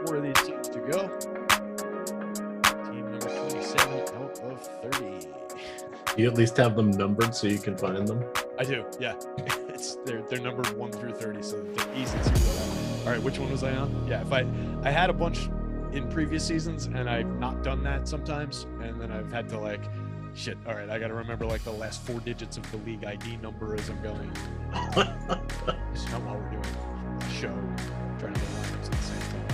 4 of these teams to go. Team number 27 out of 30. You at least have them numbered so you can find them? I do, yeah. They're numbered 1 through 30, so they're easy to. All right, which one was I on? Yeah, if I had a bunch in previous seasons, and I've not done that sometimes, and then I've had to like, shit. All right, I got to remember like the last 4 digits of the league ID number as I'm going. This is not while we're doing a show, trying to get lineups at the same time.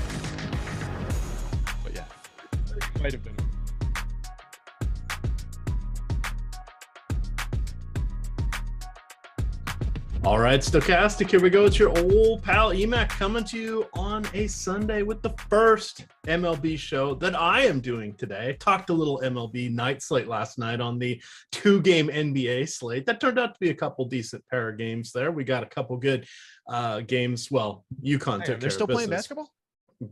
But yeah, it might have been. All right, Stochastic, here we go. It's your old pal EMac coming to you on a Sunday with the first MLB show that I am doing today. Talked a little MLB night slate last night on the 2-game NBA slate. That turned out to be a couple decent pair of games there. We got a couple good games. Well, UConn took They're care still of playing business. basketball?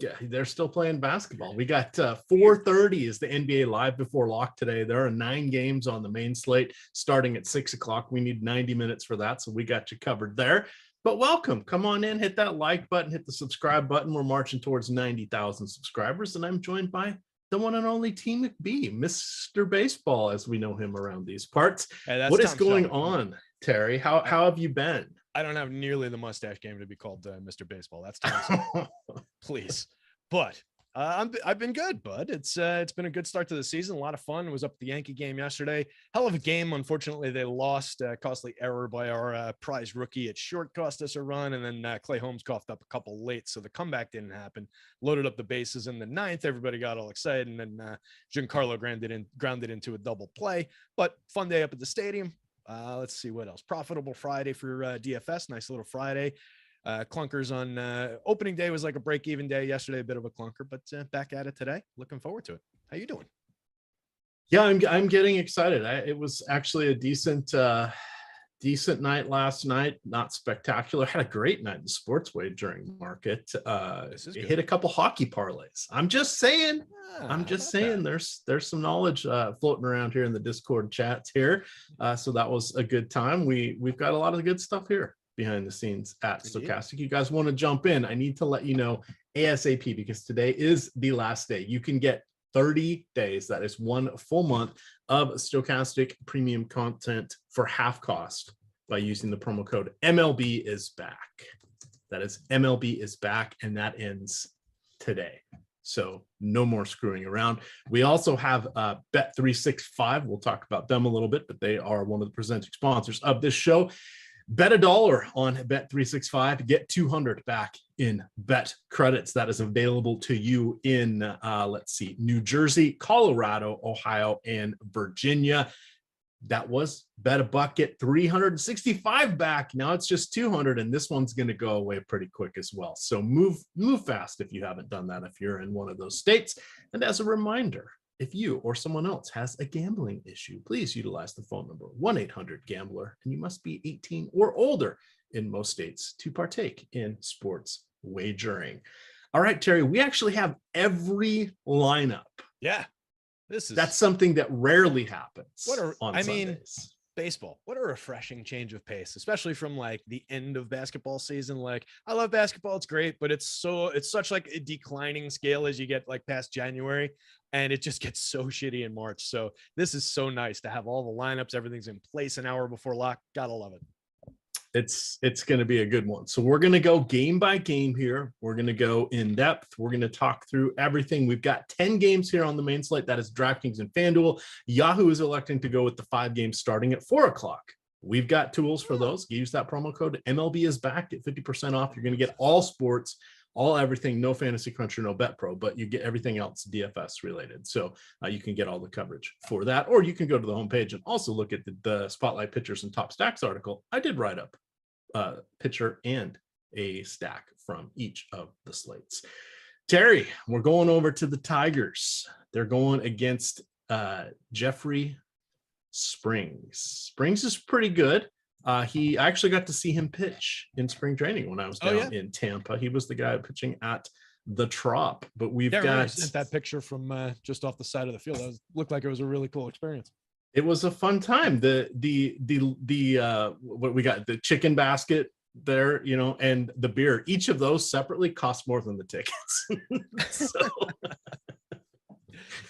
Yeah, they're still playing basketball. We got 4:30 is the NBA live before lock today. There are 9 games on the main slate starting at 6 o'clock. We need 90 minutes for that, so we got you covered there. But welcome. Come on in, hit that like button, hit the subscribe button. We're marching towards 90,000 subscribers, and I'm joined by the one and only T McB, Mr. Baseball, as we know him around these parts. Hey, what is going on, Terry? How have you been? I don't have nearly the mustache game to be called Mr. Baseball. That's Tom. Please. But I've been good, bud. It's been a good start to the season. A lot of fun. It was up at the Yankee game yesterday. Hell of a game. Unfortunately, they lost. Costly error by our prize rookie at short cost us a run, and then Clay Holmes coughed up a couple late, so the comeback didn't happen. Loaded up the bases in the 9th. Everybody got all excited, and then Giancarlo grounded into a double play. But fun day up at the stadium. Let's see what else. Profitable Friday for DFS. Nice little Friday. Clunkers on opening day was like a break-even day. Yesterday, a bit of a clunker, but back at it today. Looking forward to it. How you doing? Yeah, I'm getting excited. It was actually a decent night last night. Not spectacular. Had a great night in the sports wagering market. Hit a couple hockey parlays. I'm just saying. There's some knowledge floating around here in the Discord chats here. So that was a good time. We've got a lot of good stuff here behind the scenes at Stochastic. You guys want to jump in? I need to let you know ASAP because today is the last day. You can get 30 days. That is 1 full month of Stochastic premium content for half cost by using the promo code MLB is back. That is MLB is back, and that ends today. So no more screwing around. We also have Bet365. We'll talk about them a little bit, but they are one of the presenting sponsors of this show. Bet $1 on Bet365, get 200 back in bet credits. That is available to you in, New Jersey, Colorado, Ohio, and Virginia. That was bet $1, get 365 back. Now it's just 200, and this one's going to go away pretty quick as well. So move fast if you haven't done that, if you're in one of those states. And as a reminder, if you or someone else has a gambling issue, please utilize the phone number 1-800-GAMBLER, and you must be 18 or older in most states to partake in sports wagering. All right, Terry, we actually have every lineup. Yeah. That's something that rarely happens on Sundays. Baseball, what a refreshing change of pace, especially from like the end of basketball season. Like, I love basketball, it's great, but it's such like a declining scale as you get like past January, and it just gets so shitty in March. So this is so nice to have all the lineups, everything's in place an hour before lock. Gotta love it. It's going to be a good one. So we're going to go game by game here. We're going to go in depth. We're going to talk through everything. We've got 10 games here on the main slate. That is DraftKings and FanDuel. Yahoo is electing to go with the 5 games starting at 4:00. We've got tools for those. Use that promo code. MLB is back at 50% off. You're going to get all sports, all everything, no Fantasy Cruncher, no Bet Pro, but you get everything else DFS related. So you can get all the coverage for that, or you can go to the homepage and also look at the Spotlight Pitchers and Top Stacks article. I did write up pitcher and a stack from each of the slates. Terry, we're going over to the Tigers. They're going against Jeffrey Springs. Springs is pretty good. I actually got to see him pitch in spring training when I was down in Tampa. He was the guy pitching at the Trop. But we've got sent that picture from just off the side of the field. Looked like it was a really cool experience. It was a fun time. The what we got, the chicken basket there, you know, and the beer, each of those separately cost more than the tickets. So,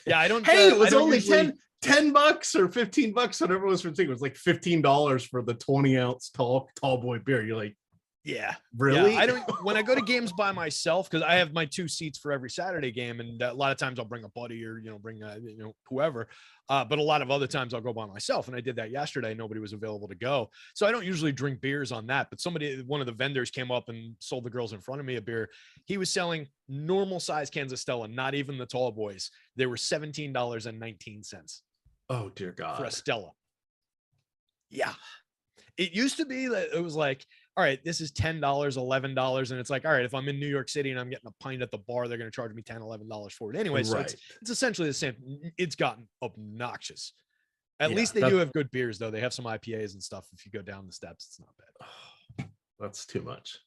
yeah, I don't. Hey, it was only $10 or $15, whatever it was for the ticket. It was like $15 for the 20-ounce tall boy beer. You're like, yeah, really? Yeah, I don't. When I go to games by myself, because I have my 2 seats for every Saturday game, and a lot of times I'll bring a buddy or bring whoever. But a lot of other times I'll go by myself, and I did that yesterday. Nobody was available to go, so I don't usually drink beers on that. But one of the vendors came up and sold the girls in front of me a beer. He was selling normal size cans of Stella, not even the tall boys. They were $17.19. Oh dear God, for a Stella. Yeah, it used to be that it was like, all right, this is $10, $11. And it's like, all right, if I'm in New York City and I'm getting a pint at the bar, they're going to charge me $10, $11 for it anyway. So it's essentially the same. It's gotten obnoxious. At least they do have good beers, though. They have some IPAs and stuff. If you go down the steps, it's not bad. Oh, that's too much.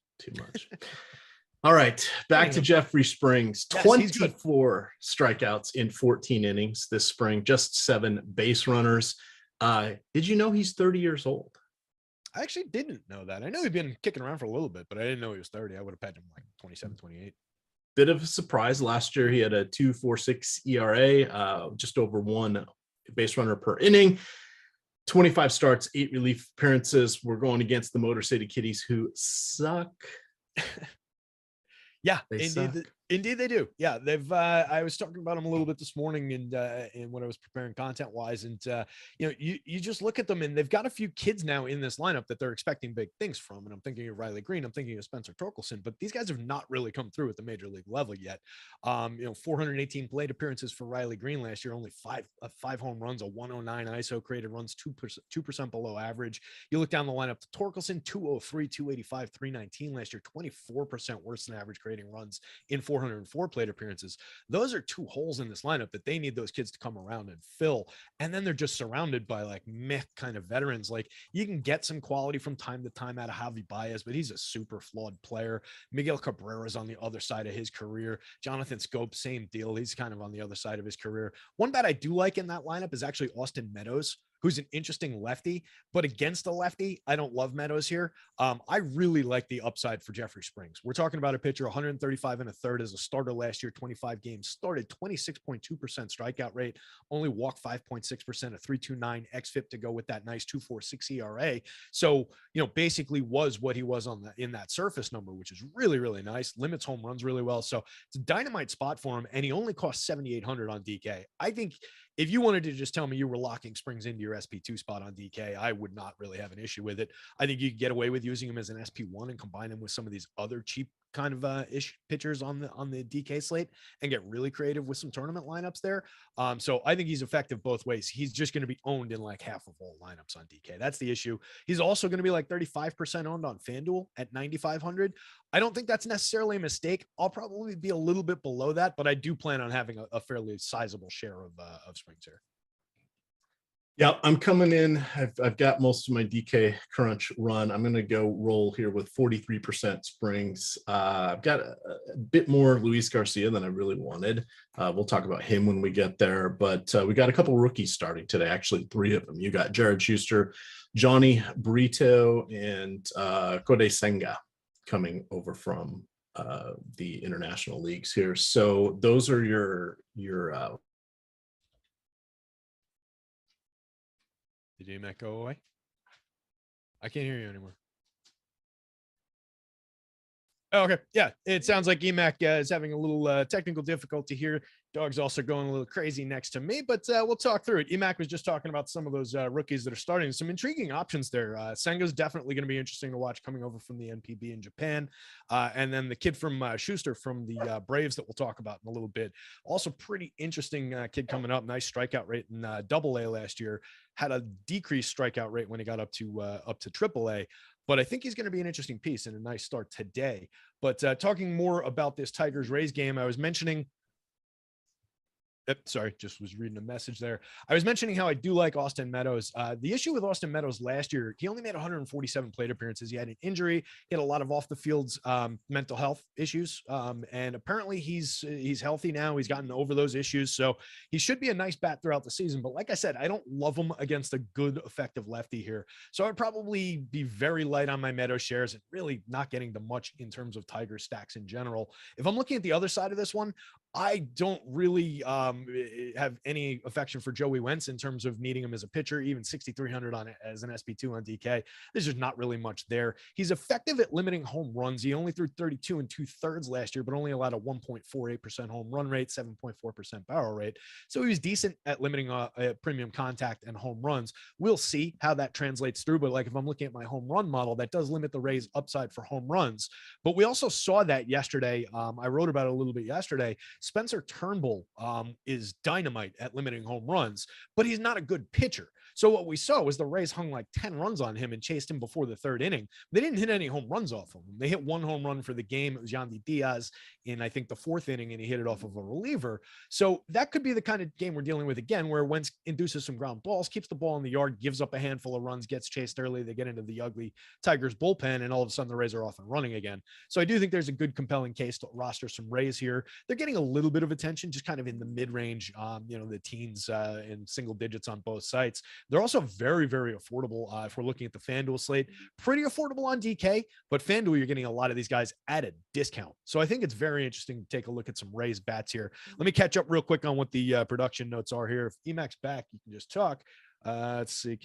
All right, back to Jeffrey Springs. Yes, 24 strikeouts in 14 innings this spring, just 7 base runners. Did you know he's 30 years old? I actually didn't know that. I know he'd been kicking around for a little bit, but I didn't know he was 30. I would have pegged him like 27, 28. Bit of a surprise. Last year, he had a 2.46 ERA, just over 1 base runner per inning. 25 starts, 8 relief appearances. We're going against the Motor City Kitties, who suck. Yeah, indeed they do. Yeah, they've. I was talking about them a little bit this morning, and when I was preparing content wise, and you just look at them, and they've got a few kids now in this lineup that they're expecting big things from. And I'm thinking of Riley Green, I'm thinking of Spencer Torkelson, but these guys have not really come through at the major league level yet. 418 plate appearances for Riley Green last year, only 5 home runs, a 109 ISO, created runs 2% below average. You look down the lineup to Torkelson, 203, 285, 319 last year, 24% worse than average, creating runs in 404 plate appearances. Those are 2 holes in this lineup that they need those kids to come around and fill. And then they're just surrounded by like meh kind of veterans. Like, you can get some quality from time to time out of Javi Baez, but he's a super flawed player. Miguel Cabrera's on the other side of his career. Jonathan Scope, same deal. He's kind of on the other side of his career. One bat I do like in that lineup is actually Austin Meadows, who's an interesting lefty, but against a lefty, I don't love Meadows here. I really like the upside for Jeffrey Springs. We're talking about a pitcher, 135 and a third as a starter last year, 25 games started, 26.2% strikeout rate, only walked 5.6%, a 3.29 xFIP to go with that nice 2.46 ERA. So, basically was what he was in that surface number, which is really, really nice. Limits home runs really well. So it's a dynamite spot for him. And he only cost 7,800 on DK. I think if you wanted to just tell me you were locking Springs into your SP2 spot on DK, I would not really have an issue with it. I think you could get away with using him as an SP1 and combine him with some of these other cheap kind of ish pitchers on the DK slate and get really creative with some tournament lineups there. So I think he's effective both ways. He's just going to be owned in like half of all lineups on DK. That's the issue. He's also going to be like 35% owned on FanDuel at 9,500. I don't think that's necessarily a mistake. I'll probably be a little bit below that, but I do plan on having a fairly sizable share of Springs here. Yeah, I'm coming in. I've got most of my DK crunch run. I'm going to go roll here with 43% Springs. I've got a bit more Luis Garcia than I really wanted. We'll talk about him when we get there. But we got a couple rookies starting today, actually 3 of them. You got Jared Schuster, Johnny Brito, and Kode Senga coming over from the international leagues here. So those are your Did EMac go away? I can't hear you anymore. Oh, okay. Yeah, it sounds like EMac is having a little technical difficulty here. Dog's also going a little crazy next to me, but we'll talk through it. EMac was just talking about some of those rookies that are starting. Some intriguing options there. Senga's definitely going to be interesting to watch coming over from the NPB in Japan. And then the kid from Schuster from the Braves that we'll talk about in a little bit. Also pretty interesting kid coming up. Nice strikeout rate in AA last year. Had a decreased strikeout rate when he got up to AAA. But I think he's going to be an interesting piece and a nice start today. But talking more about this Tigers-Rays game, I was mentioning sorry, just was reading a message there. I was mentioning how I do like Austin Meadows. The issue with Austin Meadows last year, he only made 147 plate appearances. He had an injury. He had a lot of off the fields mental health issues. And apparently he's healthy now. He's gotten over those issues. So he should be a nice bat throughout the season. But like I said, I don't love him against a good, effective lefty here. So I'd probably be very light on my Meadows shares and really not getting the much in terms of Tiger stacks in general. If I'm looking at the other side of this one, I don't really have any affection for Joey Wentz in terms of needing him as a pitcher, even 6,300 on it as an SP2 on DK. There's just not really much there. He's effective at limiting home runs. He only threw 32 2/3 last year, but only allowed a 1.48% home run rate, 7.4% barrel rate. So he was decent at limiting a premium contact and home runs. We'll see how that translates through. But like if I'm looking at my home run model, that does limit the Rays upside for home runs. But we also saw that yesterday. I wrote about it a little bit yesterday. Spencer Turnbull is dynamite at limiting home runs, but he's not a good pitcher. So what we saw was the Rays hung like 10 runs on him and chased him before the 3rd inning. They didn't hit any home runs off of him. They hit 1 home run for the game. It was Yandy Diaz in, I think, the 4th inning, and he hit it off of a reliever. So that could be the kind of game we're dealing with again, where Wentz induces some ground balls, keeps the ball in the yard, gives up a handful of runs, gets chased early. They get into the ugly Tigers bullpen, and all of a sudden the Rays are off and running again. So I do think there's a good, compelling case to roster some Rays here. They're getting a little bit of attention, just kind of in the mid-range, the teens in single digits on both sites. They're also very, very affordable. If we're looking at the FanDuel slate, pretty affordable on DK, but FanDuel, you're getting a lot of these guys at a discount. So I think it's very interesting to take a look at some Rays bats here. Let me catch up real quick on what the production notes are here. If EMac's back, you can just talk. Let's see.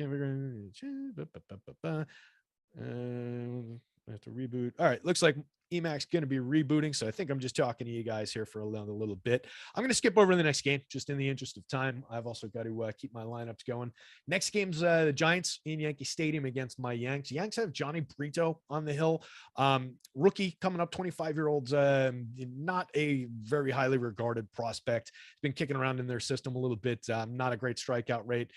I have to reboot. All right. Looks like EMac's going to be rebooting. So I think I'm just talking to you guys here for a little bit. I'm going to skip over to the next game just in the interest of time. I've also got to keep my lineups going. Next game's the Giants in Yankee Stadium against my Yanks. Yanks have Johnny Brito on the hill. Rookie coming up, 25-year-old, not a very highly regarded prospect. Been kicking around in their system a little bit. Not a great strikeout rate.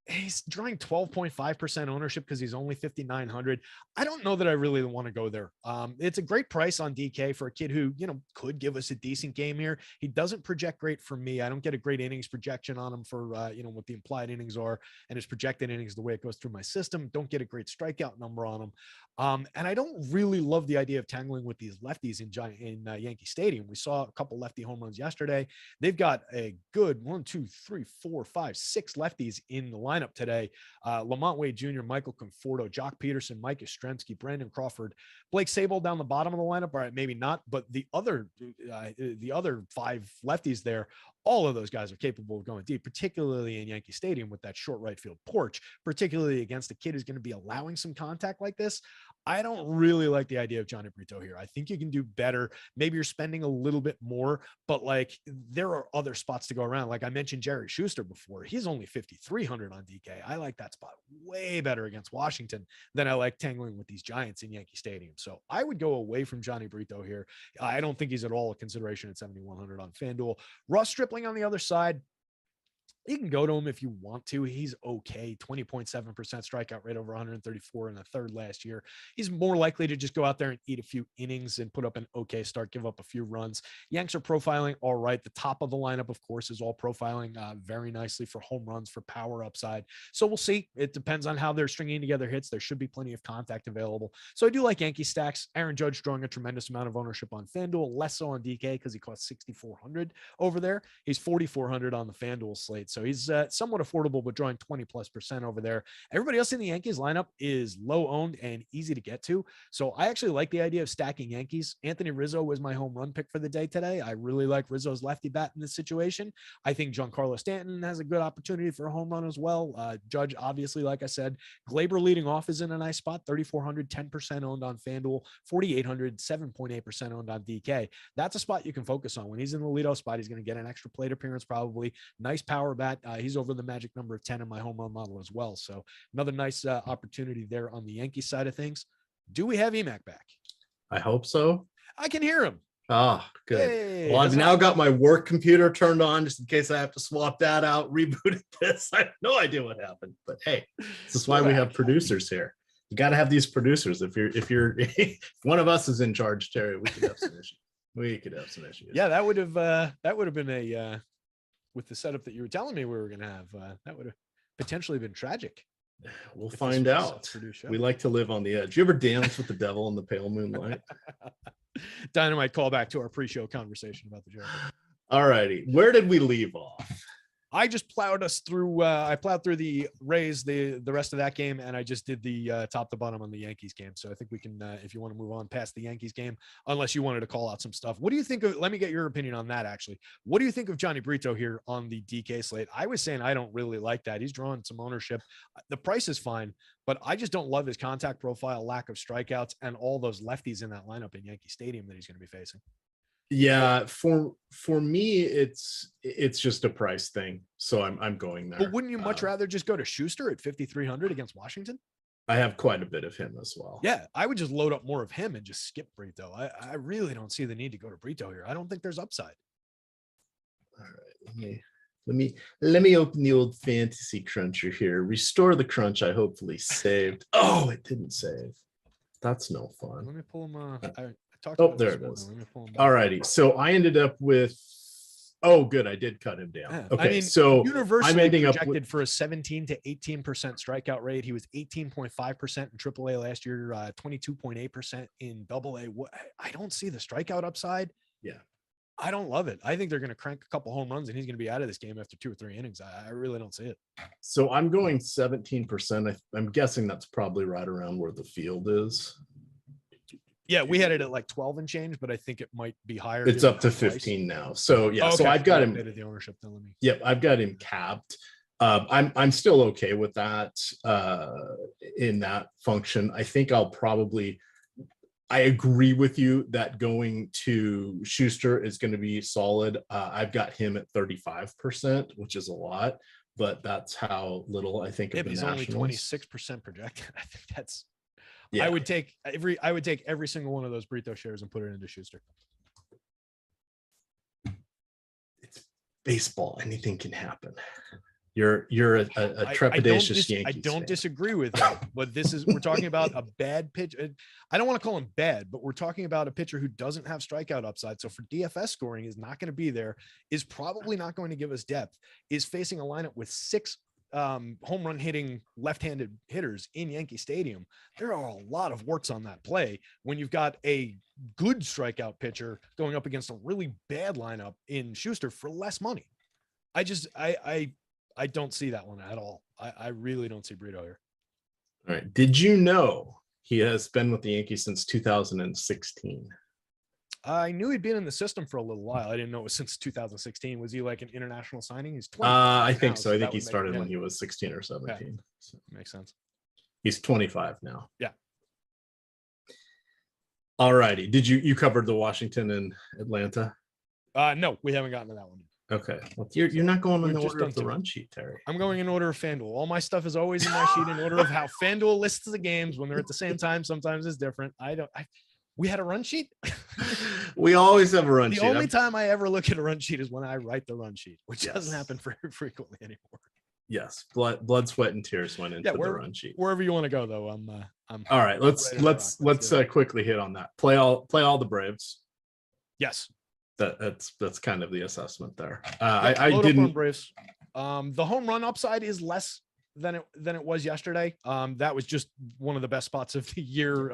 He's drawing 12.5% ownership because he's only 5,900. I don't know that I really want to go there. It's a great price on DK for a kid who, could give us a decent game here. He doesn't project great for me. I don't get a great innings projection on him for, what the implied innings are and his projected innings, the way it goes through my system. Don't get a great strikeout number on him. And I don't really love the idea of tangling with these lefties in Yankee Stadium. We saw a couple lefty home runs yesterday. They've got a good 1, 2, 3, 4, 5, 6 lefties in the lineup today. Lamont Wade Jr., Michael Conforto, Jock Peterson, Mike Yastrzemski, Brandon Crawford, Blake Sable down the bottom of the lineup. All right, maybe not, but the other 5 lefties there, all of those guys are capable of going deep, particularly in Yankee Stadium with that short right field porch, particularly against a kid who's going to be allowing some contact like this. I don't really like the idea of Johnny Brito here. I think you can do better. Maybe you're spending a little bit more, but there are other spots to go around. Like I mentioned Jared Schuster before. He's only 5,300 on DK. I like that spot way better against Washington than I like tangling with these Giants in Yankee Stadium. So I would go away from Johnny Brito here. I don't think he's at all a consideration at 7,100 on FanDuel. Russ Stripling on the other side. You can go to him if you want to. He's okay. 20.7% strikeout rate over 134 in the third last year. He's more likely to just go out there and eat a few innings and put up an okay start, give up a few runs. Yanks are profiling all right. The top of the lineup, of course, is all profiling very nicely for home runs, for power upside. So we'll see. It depends on how they're stringing together hits. There should be plenty of contact available. So I do like Yankee stacks. Aaron Judge drawing a tremendous amount of ownership on FanDuel, less so on DK because he costs 6,400 over there. He's 4,400 on the FanDuel slate. So he's somewhat affordable, but drawing 20+% over there. Everybody else in the Yankees lineup is low owned and easy to get to. So I actually like the idea of stacking Yankees. Anthony Rizzo was my home run pick for the day today. I really like Rizzo's lefty bat in this situation. I think Giancarlo Stanton has a good opportunity for a home run as well. Judge, obviously, like I said, Glaber leading off is in a nice spot. 3,400, 10% owned on FanDuel, 4,800, 7.8% owned on DK. That's a spot you can focus on. When he's in the leadoff spot, he's going to get an extra plate appearance probably. Nice power bat. He's over the magic number of 10 in my home run model as well. So another nice opportunity there on the Yankee side of things. Do we have EMac back? I hope so. I can hear him. Ah, good. Hey, well, I've now got my work computer turned on just in case I have to swap that out, rebooted this. I have no idea what happened, but hey, this is why we have producers here. You got to have these producers. If if one of us is in charge, Terry, we could have some issues. We could have some issues. Yeah, that would have been a with the setup that you were telling me we were going to have, that would have potentially been tragic. We'll find out. We like to live on the edge. You ever dance with the devil in the pale moonlight? Dynamite callback to our pre-show conversation about the joke. All righty. Where did we leave off? I just plowed us through. I plowed through the Rays, the rest of that game, and I just did the top to bottom on the Yankees game. So I think we can, if you want to move on past the Yankees game, unless you wanted to call out some stuff. What do you think of? Let me get your opinion on that. Actually, what do you think of Johnny Brito here on the DK slate? I was saying I don't really like that. He's drawing some ownership. The price is fine, but I just don't love his contact profile, lack of strikeouts, and all those lefties in that lineup in Yankee Stadium that he's going to be facing. Yeah, for me, it's just a price thing. So I'm going there. But wouldn't you much rather just go to Schuster at 5,300 against Washington? I have quite a bit of him as well. Yeah, I would just load up more of him and just skip Brito. I really don't see the need to go to Brito here. I don't think there's upside. All right, let me open the old fantasy cruncher here. Restore the crunch I hopefully saved. Oh, it didn't save. That's no fun. Let me pull him. There it is. All righty. So I ended up with. Oh, good. I did cut him down. Yeah. Okay. I mean, so universally I'm ending projected up with, for a 17 to 18% strikeout rate. He was 18.5% in AAA last year, 22.8% in AA. I don't see the strikeout upside. Yeah. I don't love it. I think they're going to crank a couple home runs and he's going to be out of this game after 2 or 3 innings. I really don't see it. So I'm going 17%. I'm guessing that's probably right around where the field is. Yeah, we had it at like 12 and change, but I think it might be higher. It's up to 15 now. So yeah, so I've got him. The ownership. Yep, I've got him capped. I'm still okay with that in that function. I think I agree with you that going to Schuster is going to be solid. I've got him at 35%, which is a lot, but that's how little I think of the Nationals. He's only 26% projected. I think that's. Yeah. I would take every single one of those Brito shares and put it into Schuster. It's baseball. Anything can happen. You're a trepidatious Yankees I don't fan. Disagree with that, but we're talking about a bad pitch. I don't want to call him bad, but we're talking about a pitcher who doesn't have strikeout upside. So for DFS scoring is not going to be there, is probably not going to give us depth, is facing a lineup with 6 home run hitting left-handed hitters in Yankee Stadium. There are a lot of warts on that play when you've got a good strikeout pitcher going up against a really bad lineup in Schuster for less money. I don't see that one at all. I really don't see Brito here. All right. Did you know he has been with the Yankees since 2016? I knew he'd been in the system for a little while. I didn't know it was since 2016. Was he like an international signing? He's 20. I think so. I think he started when he was 16 or 17. Yeah. So, makes sense. He's 25 now. Yeah. All righty. Did you covered the Washington and Atlanta? No, we haven't gotten to that one. Okay. Well, you're not going in the order of the run sheet, Terry. I'm going in order of FanDuel. All my stuff is always in my sheet in order of how FanDuel lists the games when they're at the same time. Sometimes it's different. We had a run sheet. We always have a run sheet. The only time I ever look at a run sheet is when I write the run sheet, which Yes. doesn't happen very frequently anymore. Yes, blood, sweat, and tears went into the run sheet. Wherever you want to go, though, I'm all right. Let's quickly hit on that. Play all the Braves. Yes, that's kind of the assessment there. Yeah, I didn't. Braves. The home run upside is less than it was yesterday. That was just one of the best spots of the year.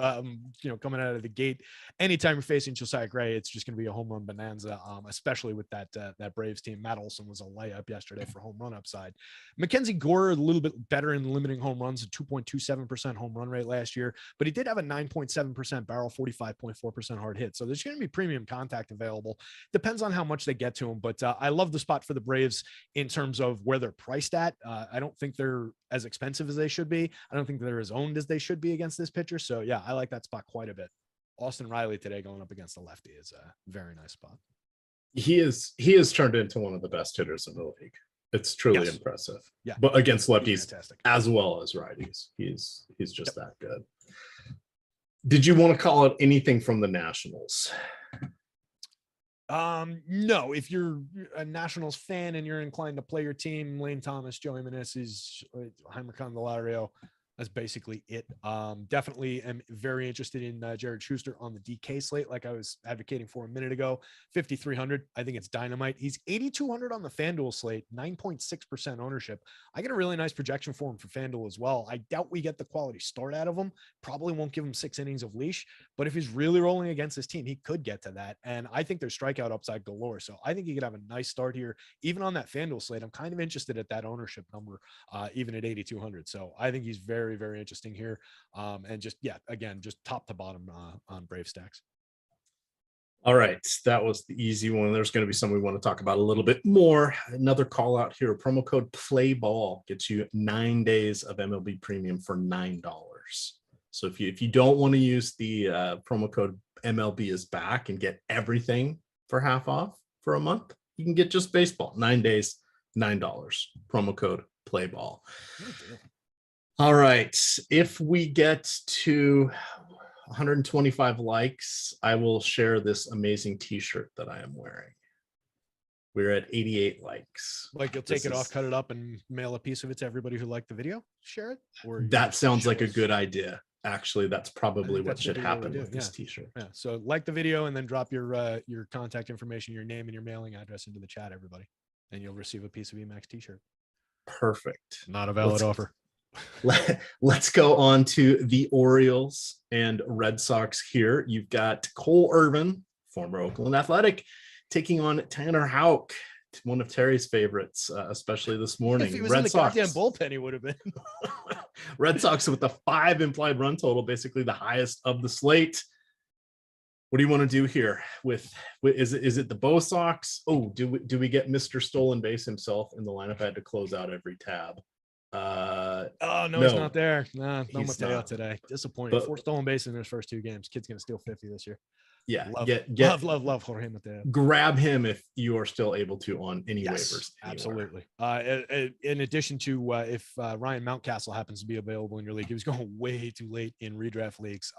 Coming out of the gate, anytime you're facing Josiah Gray, it's just going to be a home run bonanza. Especially with that Braves team. Matt Olson was a layup yesterday for home run upside. Mackenzie Gore a little bit better in limiting home runs, a 2.27% home run rate last year, but he did have a 9.7% barrel, 45.4% hard hit. So there's going to be premium contact available. Depends on how much they get to him, but I love the spot for the Braves in terms of where they're priced at. I don't think they're as expensive as they should be. I don't think they're as owned as they should be against this pitcher. So yeah, I like that spot quite a bit. Austin Riley today going up against the lefty is a very nice spot. He has turned into one of the best hitters in the league. It's truly impressive. Yeah, but against lefties as well as righties, he's just that good. Did you want to call it anything from the Nationals? No, if you're a Nationals fan and you're inclined to play your team, Lane Thomas, Joey Meneses, Heimer Candelario, that's basically it. Definitely am very interested in Jared Schuster on the DK slate, like I was advocating for a minute ago. 5,300. I think it's dynamite. He's 8,200 on the FanDuel slate, 9.6% ownership. I get a really nice projection for him for FanDuel as well. I doubt we get the quality start out of him. Probably won't give him 6 innings of leash, but if he's really rolling against his team, he could get to that. And I think there's strikeout upside galore. So I think he could have a nice start here, even on that FanDuel slate. I'm kind of interested at that ownership number, even at 8,200. So I think he's very, very interesting here. And just top to bottom on Brave stacks. All right, that was the easy one. There's going to be some we want to talk about a little bit more. Another call out here. Promo code PLAYBALL gets you 9 days of MLB premium for $9. So if you don't want to use the promo code MLB is back and get everything for half off for a month, you can get just baseball. 9 days, $9. Promo code PLAYBALL. All right. If we get to 125 likes, I will share this amazing t-shirt that I am wearing. We're at 88 likes. Like you'll take it off, cut it up, and mail a piece of it to everybody who liked the video? Share it? Or that sounds like a good idea. Actually, that's probably what should happen with this t-shirt. Yeah. So like the video and then drop your contact information, your name and your mailing address into the chat, everybody. And you'll receive a piece of EMac t-shirt. Perfect. Not a valid offer. Let's go on to the Orioles and Red Sox here. You've got Cole Irvin, former Oakland Athletic, taking on Tanner Houck, one of Terry's favorites, especially this morning. If he was in the goddamn bullpen, he would have been. Red Sox with the 5 implied run total, basically the highest of the slate. What do you want to do here? Is it the Bo Sox? Oh, do we get Mr. Stolen Base himself in the lineup? I had to close out every tab. No, he's not there. No Mateo today. Disappointing. 4 stolen bases in his first 2 games. Kid's gonna steal 50 this year. Yeah, love Jorge Mateo. Grab him if you are still able to on any waivers. Absolutely. In addition to if Ryan Mountcastle happens to be available in your league, he was going way too late in redraft leagues.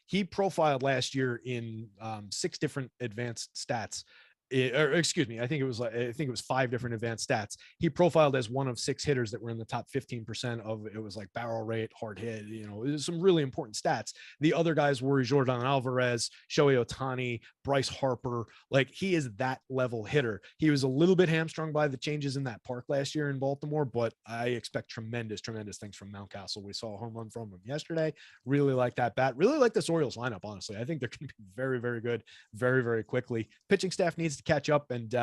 He profiled last year in 6 different advanced stats. I think it was 5 different advanced stats. He profiled as one of 6 hitters that were in the top 15% of it. Was like barrel rate, hard hit, it was some really important stats. The other guys were Jordan Alvarez, Shohei Ohtani, Bryce Harper. Like, he is that level hitter. He was a little bit hamstrung by the changes in that park last year in Baltimore, but I expect tremendous things from Mountcastle. We saw a home run from him yesterday. Really like that bat. Really like this Orioles lineup, honestly. I think they're going to be very, very good very, very quickly. Pitching staff needs to catch up. And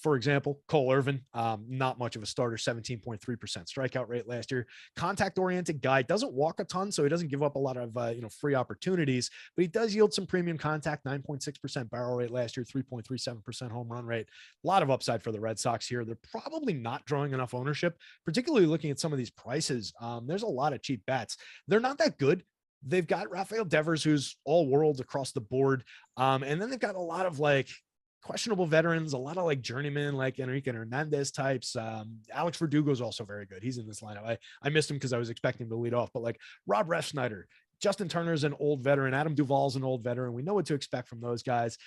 for example, Cole Irvin, not much of a starter, 17.3% strikeout rate last year. Contact oriented guy, doesn't walk a ton, so he doesn't give up a lot of free opportunities, but he does yield some premium contact. 9.6% barrel rate last year, 3.37% home run rate. A lot of upside for the Red Sox here. They're probably not drawing enough ownership, particularly looking at some of these prices. There's a lot of cheap bats. They're not that good. They've got Rafael Devers, who's all worlds across the board. And then they've got a lot of questionable veterans, a lot of journeymen, like Enrique Hernandez types. Alex Verdugo is also very good. He's in this lineup. I missed him because I was expecting him to lead off, but Rob Refsnyder, Justin Turner's an old veteran. Adam Duvall's an old veteran. We know what to expect from those guys.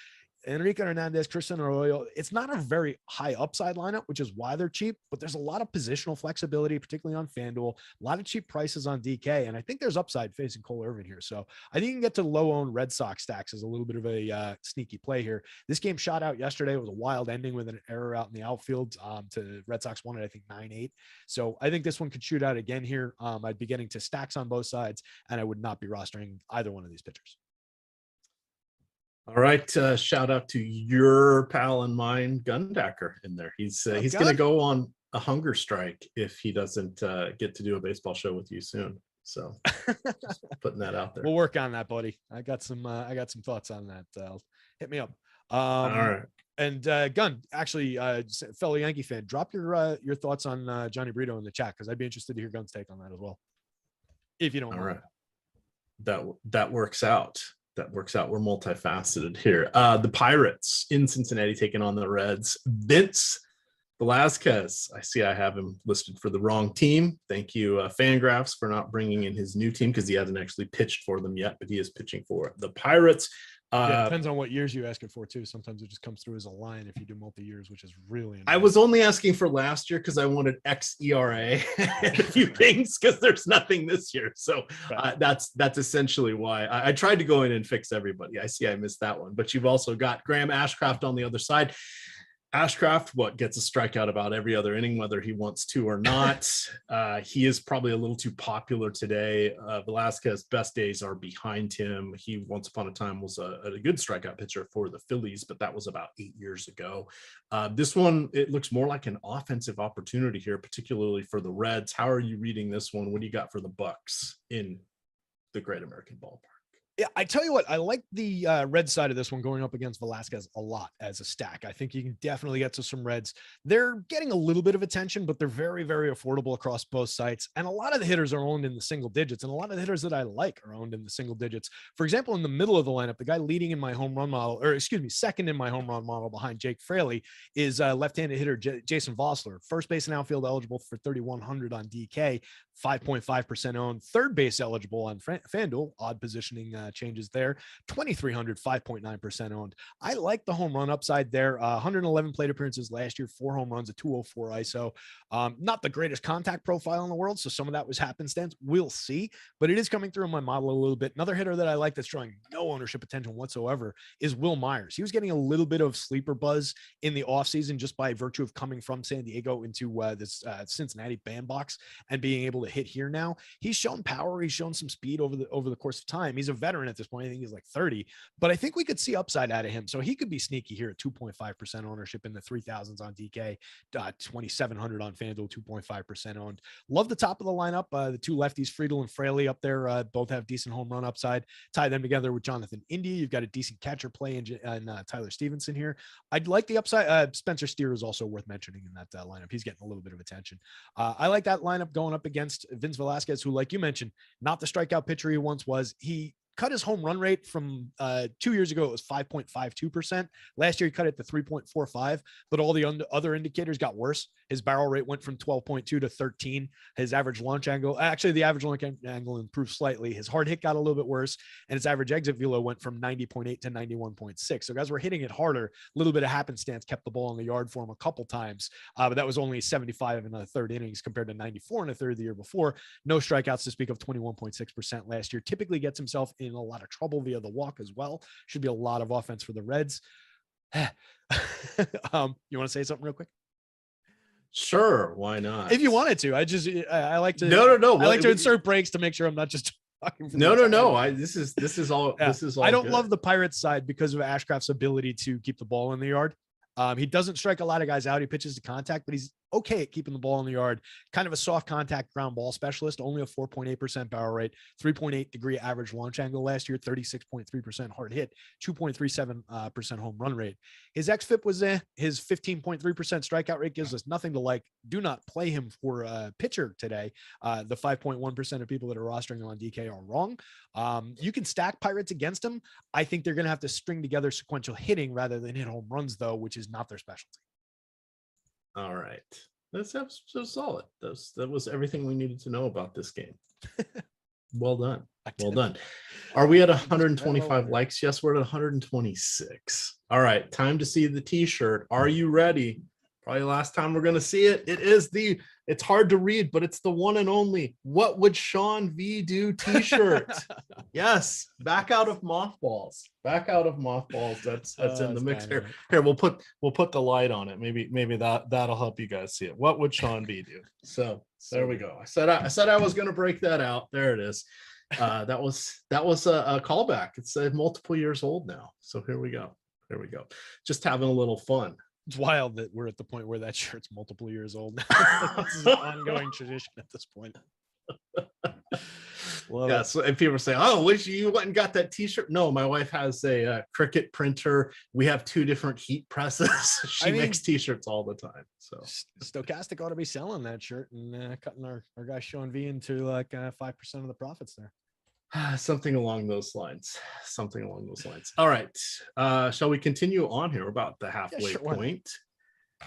Enrique Hernandez, Christian Arroyo, it's not a very high upside lineup, which is why they're cheap, but there's a lot of positional flexibility, particularly on FanDuel, a lot of cheap prices on DK. And I think there's upside facing Cole Irvin here. So I think you can get to low owned Red Sox stacks as a little bit of a sneaky play here. This game shot out yesterday. It was a wild ending with an error out in the outfield to Red Sox won it, I think 9-8. So I think this one could shoot out again here. I'd be getting to stacks on both sides, and I would not be rostering either one of these pitchers. All right, shout out to your pal and mine, Gundacker, in there. He's going to go on a hunger strike if he doesn't get to do a baseball show with you soon. So just putting that out there. We'll work on that, buddy. I got some thoughts on that. Hit me up. All right. And Gun, actually, fellow Yankee fan, drop your thoughts on Johnny Brito in the chat, because I'd be interested to hear Gun's take on that as well. If you don't. All right. That works out. We're multifaceted here. The Pirates in Cincinnati taking on the Reds. Vince Velasquez. I see I have him listed for the wrong team. Thank you, Fangraphs, for not bringing in his new team, because he hasn't actually pitched for them yet, but he is pitching for the Pirates. Yeah, it depends on what years you ask it for too. Sometimes it just comes through as a line if you do multi-years, which is really annoying. I was only asking for last year because I wanted xERA and a few things, because there's nothing this year. So that's essentially why I tried to go in and fix everybody. I see I missed that one, but you've also got Graham Ashcraft on the other side. Ashcraft, gets a strikeout about every other inning, whether he wants to or not. He is probably a little too popular today. Velasquez's best days are behind him. He once upon a time was a good strikeout pitcher for the Phillies, but that was about 8 years ago. This one, it looks more like an offensive opportunity here, particularly for the Reds. How are you reading this one? What do you got for the Bucks in the Great American Ballpark? Yeah, I tell you what, I like the red side of this one going up against Velasquez a lot as a stack. I think you can definitely get to some Reds. They're getting a little bit of attention, but they're very, very affordable across both sites. And a lot of the hitters are owned in the single digits, and a lot of the hitters that I like are owned in the single digits. For example, in the middle of the lineup, the guy leading in my home run model, second in my home run model behind Jake Fraley, is left-handed hitter Jason Vossler. First base and outfield eligible for 3,100 on DK, 5.5% owned. Third base eligible on FanDuel, odd positioning changes there. 2,300, 5.9% owned. I like the home run upside there. 111 plate appearances last year, 4 home runs, a 204 ISO. Not the greatest contact profile in the world, so some of that was happenstance. We'll see, but it is coming through in my model a little bit. Another hitter that I like that's drawing no ownership attention whatsoever is Will Myers. He was getting a little bit of sleeper buzz in the offseason just by virtue of coming from San Diego into this Cincinnati bandbox and being able to hit here now. He's shown power. He's shown some speed over the course of time. He's a veteran at this point. I think he's like 30, but I think we could see upside out of him. So he could be sneaky here at 2.5% ownership in the 3,000s on DK, 2,700 on FanDuel, 2.5% owned. Love the top of the lineup. The two lefties, Friedel and Fraley up there, both have decent home run upside. Tie them together with Jonathan India. You've got a decent catcher play in Tyler Stevenson here. I'd like the upside. Spencer Steer is also worth mentioning in that lineup. He's getting a little bit of attention. I like that lineup going up against Vince Velasquez, who, like you mentioned, not the strikeout pitcher he once was. He cut his home run rate from 2 years ago. It was 5.52%. Last year, he cut it to 3.45, but all the other indicators got worse. His barrel rate went from 12.2 to 13. His average launch angle, actually the average launch angle improved slightly. His hard hit got a little bit worse, and his average exit velo went from 90.8 to 91.6. So guys were hitting it harder. A little bit of happenstance kept the ball in the yard for him a couple times, but that was only 75 in the third innings compared to 94 in the third the year before. No strikeouts to speak of, 21.6% last year. Typically gets himself in a lot of trouble via the walk as well. Should be a lot of offense for the Reds. You want to say something real quick? Sure, why not? If you wanted to. I like to no. I like to insert breaks to make sure I'm not just talking for no. This is all I don't good. love the Pirates side because of Ashcraft's ability to keep the ball in the yard. He doesn't strike a lot of guys out. He pitches to contact, but he's okay at keeping the ball in the yard. Kind of a soft contact ground ball specialist, only a 4.8% barrel rate, 3.8 degree average launch angle last year, 36.3% hard hit, 2.37% home run rate. His xFIP was his 15.3% strikeout rate gives us nothing to like. Do not play him for a pitcher today. The 5.1% of people that are rostering him on DK are wrong. You can stack Pirates against him. I think they're going to have to string together sequential hitting rather than hit home runs, though, which is not their specialty. All right. That's so solid. That was everything we needed to know about this game. Well done. Well done. Are we at 125 likes? Yes, we're at 126. All right, time to see the t-shirt. Are you ready? Probably last time we're going to see it. It's hard to read, but it's the one and only What Would Sean V Do t-shirt. Yes, back out of mothballs. Back out of mothballs. That's in the mix here. Here, we'll put the light on it. Maybe that'll help you guys see it. What would Sean V do? So there we go. I said I was going to break that out. There it is. That was a callback. It's multiple years old now. So here we go. Just having a little fun. It's wild that we're at the point where that shirt's multiple years old now. This is an ongoing tradition at this point. Yeah, so if people say, "Oh, wish you went and got that t-shirt," no, my wife has a Cricut printer. We have 2 different heat presses. She makes t-shirts all the time. So Stochastic ought to be selling that shirt and cutting our guy Sean V into like 5% of the profits there. Something along those lines. All right. Shall we continue on here? We're about the halfway point.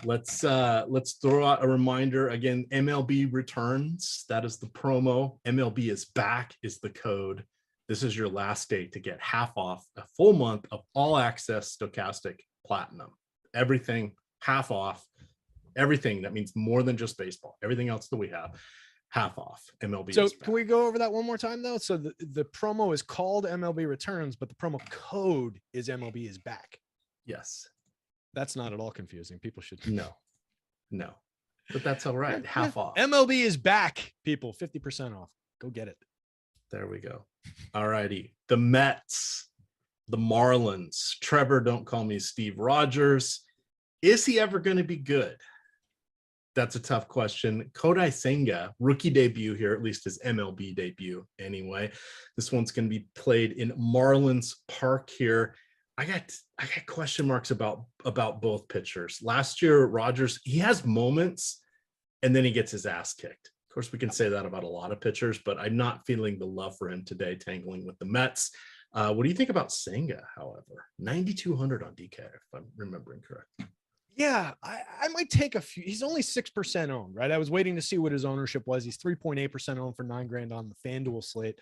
Let's throw out a reminder again. MLB returns. That is the promo. MLB is back is the code. This is your last day to get half off a full month of all access Stochastic Platinum. Everything half off. Everything that means more than just baseball. Everything else that we have. Half off. MLB. So can we go over that one more time though? So the promo is called MLB returns, but the promo code is MLB is back. Yes. That's not at all confusing. People should no, but that's all right. Half off. MLB is back, people. 50% off. Go get it. There we go. All righty. The Mets, the Marlins. Trevor, don't call me Steve Rogers. Is he ever going to be good? That's a tough question. Kodai Senga, rookie debut here, at least his MLB debut anyway. This one's going to be played in Marlins Park here. I got question marks about both pitchers. Last year, Rogers, he has moments and then he gets his ass kicked. Of course, we can say that about a lot of pitchers, but I'm not feeling the love for him today, tangling with the Mets. What do you think about Senga, however? 9,200 on DK, if I'm remembering correctly. Yeah, I might take a few. He's only 6% owned, right? I was waiting to see what his ownership was. He's 3.8% owned for $9,000 on the FanDuel slate.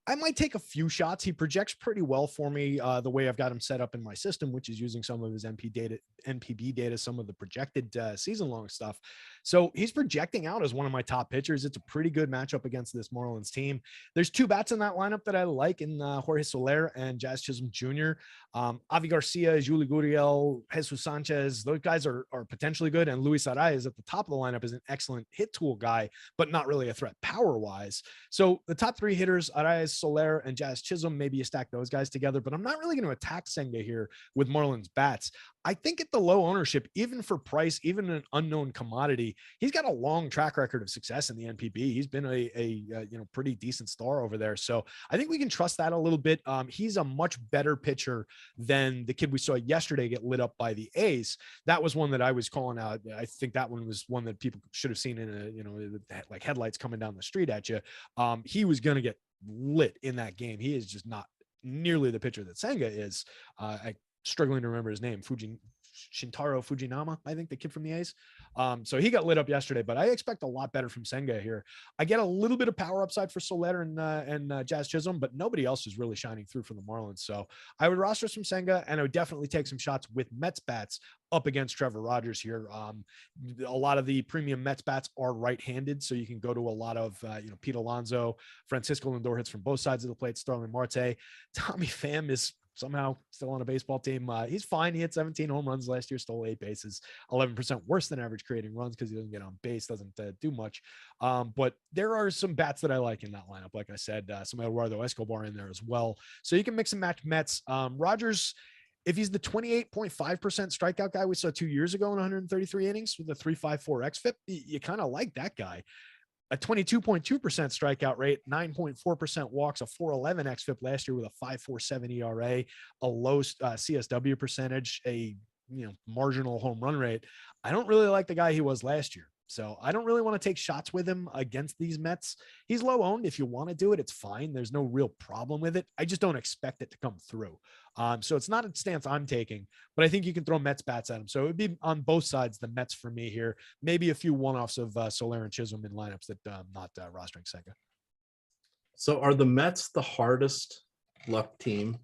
I might take a few shots. He projects pretty well for me the way I've got him set up in my system, which is using some of his NPB data, some of the projected season-long stuff. So he's projecting out as one of my top pitchers. It's a pretty good matchup against this Marlins team. There's 2 bats in that lineup that I like in Jorge Soler and Jazz Chisholm Jr. Avi Garcia, Yuli Gurriel, Jesus Sanchez. Those guys are potentially good. And Luis Arraez at the top of the lineup is an excellent hit tool guy, but not really a threat power-wise. So the top 3 hitters, Arraez, Soler, and Jazz Chisholm, maybe you stack those guys together, but I'm not really going to attack Senga here with Marlins bats. I think at the low ownership, even for price, even an unknown commodity, he's got a long track record of success in the NPB. He's been a pretty decent star over there. So I think we can trust that a little bit. He's a much better pitcher than the kid we saw yesterday get lit up by the A's. That was one that I was calling out. I think that one was one that people should have seen in like headlights coming down the street at you. He was going to get lit in that game. He is just not nearly the pitcher that Senga is. I struggling to remember his name. Shintaro Fujinama, I think, the kid from the A's. So he got lit up yesterday, but I expect a lot better from Senga here. I get a little bit of power upside for Soler and Jazz Chisholm, but nobody else is really shining through for the Marlins. So I would roster some Senga, and I would definitely take some shots with Mets bats up against Trevor Rogers here. A lot of the premium Mets bats are right-handed, so you can go to a lot of Pete Alonso, Francisco Lindor hits from both sides of the plate, Starlin Marte. Tommy Pham is somehow still on a baseball team. He's fine. He hit 17 home runs last year, stole 8 bases, 11% worse than average creating runs because he doesn't get on base, doesn't do much. But there are some bats that I like in that lineup. Like I said, some Eduardo Escobar in there as well. So you can mix and match Mets. Rogers, if he's the 28.5% strikeout guy we saw 2 years ago in 133 innings with a 3.54 xFIP, you kind of like that guy. A 22.2% strikeout rate, 9.4% walks, a 4.11 xFIP last year with a 5.47 ERA, a low CSW percentage, a marginal home run rate. I don't really like the guy he was last year. So I don't really want to take shots with him against these Mets. He's low owned. If you want to do it, it's fine. There's no real problem with it. I just don't expect it to come through. So it's not a stance I'm taking, but I think you can throw Mets bats at him. So it would be on both sides, the Mets for me here. Maybe a few one-offs of Soler and Chisholm in lineups that I'm not rostering Senga. So are the Mets the hardest luck team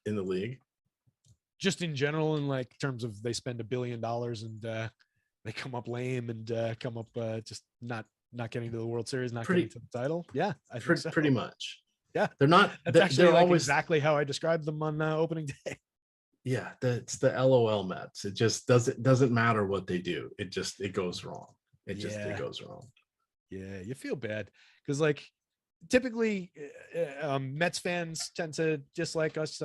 in the league? Just in general, in like terms of they spend $1 billion and they come up lame and come up just not getting to the World Series, not getting to the title. Yeah, I think so. Pretty much. Yeah, they're not. That's actually they're like always exactly how I described them on opening day. Yeah, it's the LOL Mets. It just doesn't matter what they do. It goes wrong. It goes wrong. Yeah, you feel bad because like typically Mets fans tend to dislike us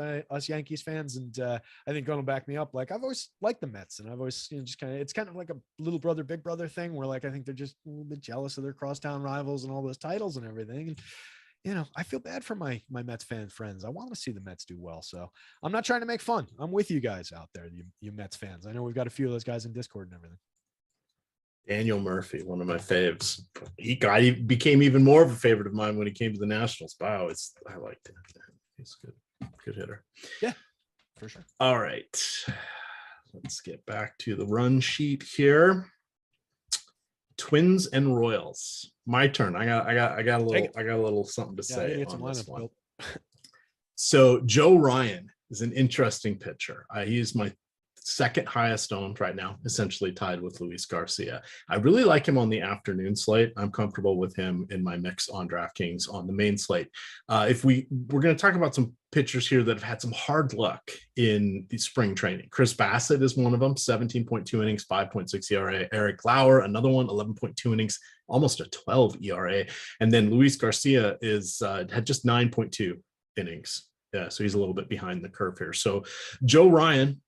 Yankees fans, and I think gonna back me up. Like I've always liked the Mets, and I've always just it's kind of like a little brother big brother thing where like I think they're just a little bit jealous of their crosstown rivals and all those titles and everything. And I feel bad for my Mets fan friends. I want to see the Mets do well, so I'm not trying to make fun. I'm with you guys out there, you Mets fans. I know we've got a few of those guys in Discord and everything. Daniel Murphy, one of my faves. He became even more of a favorite of mine when he came to the Nationals. Wow, I liked him. He's good hitter. Yeah, for sure. All right, let's get back to the run sheet here. Twins and Royals. My turn. I got a little something to say on this one. So Joe Ryan is an interesting pitcher. He is my second highest owned right now, essentially tied with Luis Garcia. I really like him on the afternoon slate. I'm comfortable with him in my mix on DraftKings on the main slate. If we're going to talk about some pitchers here that have had some hard luck in the spring training. Chris Bassett is one of them, 17.2 innings, 5.6 ERA. Eric Lauer, another one, 11.2 innings, almost a 12 ERA. And then Luis Garcia had just 9.2 innings. Yeah, so he's a little bit behind the curve here. So Joe Ryan,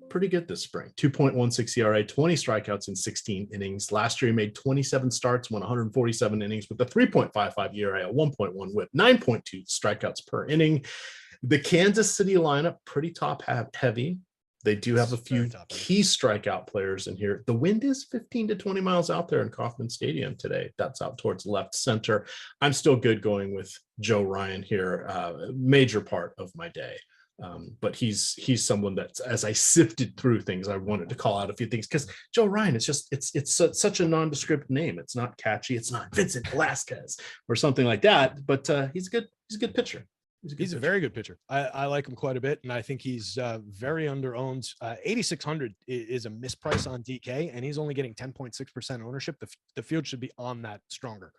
pretty good this spring, 2.16 ERA, 20 strikeouts in 16 innings. Last year, he made 27 starts, won 147 innings with a 3.55 ERA, a 1.1 whip, 9.2 strikeouts per inning. The Kansas City lineup, pretty top heavy. They do have a few key strikeout players in here. The wind is 15 to 20 miles out there in Kauffman Stadium today. That's out towards left center. I'm still good going with Joe Ryan here, major part of my day. But he's someone that, as I sifted through things, I wanted to call out a few things because Joe Ryan, it's such a nondescript name. It's not catchy. It's not Vincent Velasquez or something like that. But he's a good pitcher. He's a very good pitcher. I like him quite a bit, and I think he's very underowned. 8,600 is a misprice on DK, and he's only getting 10.6% ownership. The field should be on that stronger.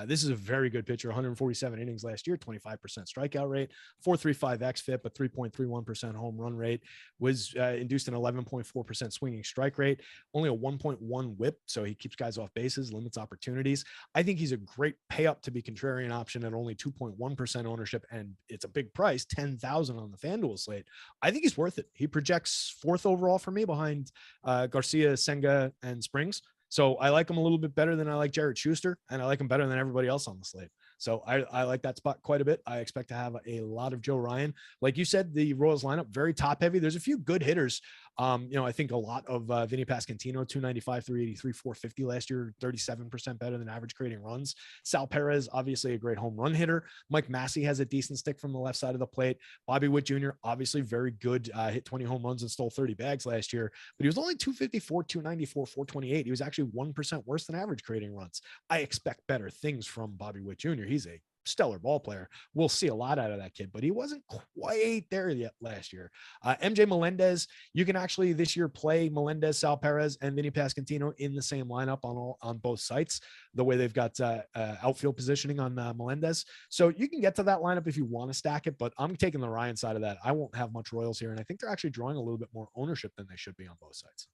This is a very good pitcher. 147 innings last year, 25% strikeout rate, 4.35 xFIP, a 3.31% home run rate, was induced an 11.4% swinging strike rate, only a 1.1 whip, so he keeps guys off bases, limits opportunities. I think he's a great pay up to be contrarian option at only 2.1% ownership, and it's a big price, 10,000 on the FanDuel slate. I think he's worth it. He projects 4th overall for me behind Garcia, Senga, and Springs. So I like him a little bit better than I like Jared Schuster, and I like him better than everybody else on the slate. So I like that spot quite a bit. I expect to have a lot of Joe Ryan. Like you said, the Royals lineup, very top heavy. There's a few good hitters. I think a lot of Vinny Pasquantino, 295, 383, 450 last year, 37% better than average creating runs. Sal Perez, obviously a great home run hitter. Mike Massey has a decent stick from the left side of the plate. Bobby Witt Jr., obviously very good, hit 20 home runs and stole 30 bags last year, but he was only 254, 294, 428. He was actually 1% worse than average creating runs. I expect better things from Bobby Witt Jr. He's a stellar ball player. We'll see a lot out of that kid, but he wasn't quite there yet last year. MJ Melendez, you can actually this year play Melendez, Sal Perez, and Vinny Pasquantino in the same lineup on both sites, the way they've got outfield positioning on Melendez. So you can get to that lineup if you want to stack it, but I'm taking the Ryan side of that. I won't have much Royals here, and I think they're actually drawing a little bit more ownership than they should be on both sides.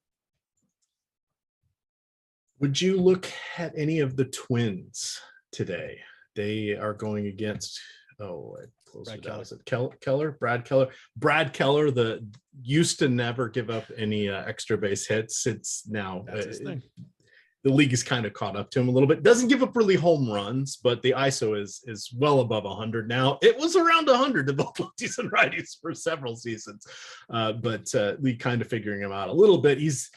Would you look at any of the Twins today? They are going against, I closed it out. Is it Keller? Brad Keller. Brad Keller, the used to never give up any extra base hits. It's now the league is kind of caught up to him a little bit. Doesn't give up really home runs, but the ISO is well above 100 now. It was around 100 to both lefties and righties for several seasons, but league kind of figuring him out a little bit. He's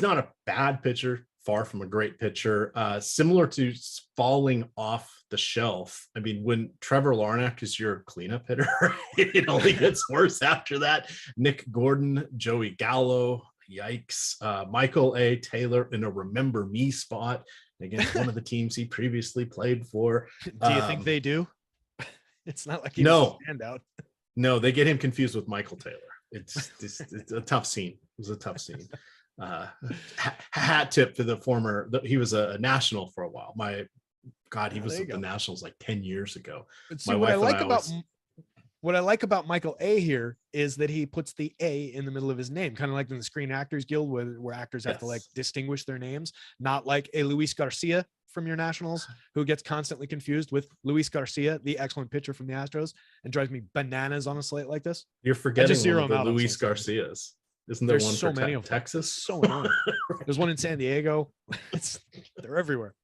not a bad pitcher. Far from a great pitcher, similar to falling off the shelf. I mean, when Trevor Larnach is your cleanup hitter, it only gets worse after that. Nick Gordon, Joey Gallo, Yikes. Michael A. Taylor in a remember me spot against one of the teams he previously played for. Do you think they do? It's not like he no was a standout. No, they get him confused with Michael Taylor. It's a tough scene. It was a tough scene. Hat tip to the former, he was a national for a while. He was at the Nationals like 10 years ago. See, what I like about Michael A here is that he puts the A in the middle of his name, kind of like in the Screen Actors Guild, where actors have to like distinguish their names, not like a Luis Garcia from your Nationals, who gets constantly confused with Luis Garcia, the excellent pitcher from the Astros, and drives me bananas on a slate like this. You're forgetting one of the Luis Garcias. Isn't there one so for many of Texas? So annoying. There's one in San Diego. They're everywhere.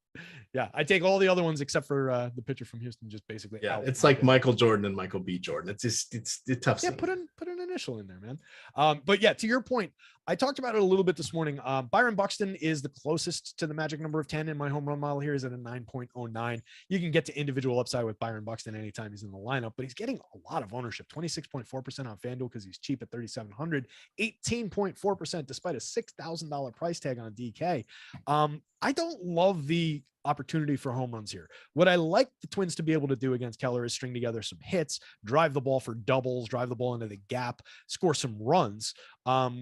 Yeah, I take all the other ones except for the pitcher from Houston, just basically. Yeah, it's like Michael Jordan and Michael B. Jordan. It's tough. Yeah, put an initial in there, man. But yeah, to your point, I talked about it a little bit this morning. Byron Buxton is the closest to the magic number of 10 in my home run model here. Is at a 9.09. You can get to individual upside with Byron Buxton anytime he's in the lineup, but he's getting a lot of ownership, 26.4% on FanDuel because he's cheap at 3,700, 18.4% despite a $6,000 price tag on DK. I don't love the opportunity for home runs here. What I like the Twins to be able to do against Keller is string together some hits, drive the ball for doubles, drive the ball into the gap, score some runs,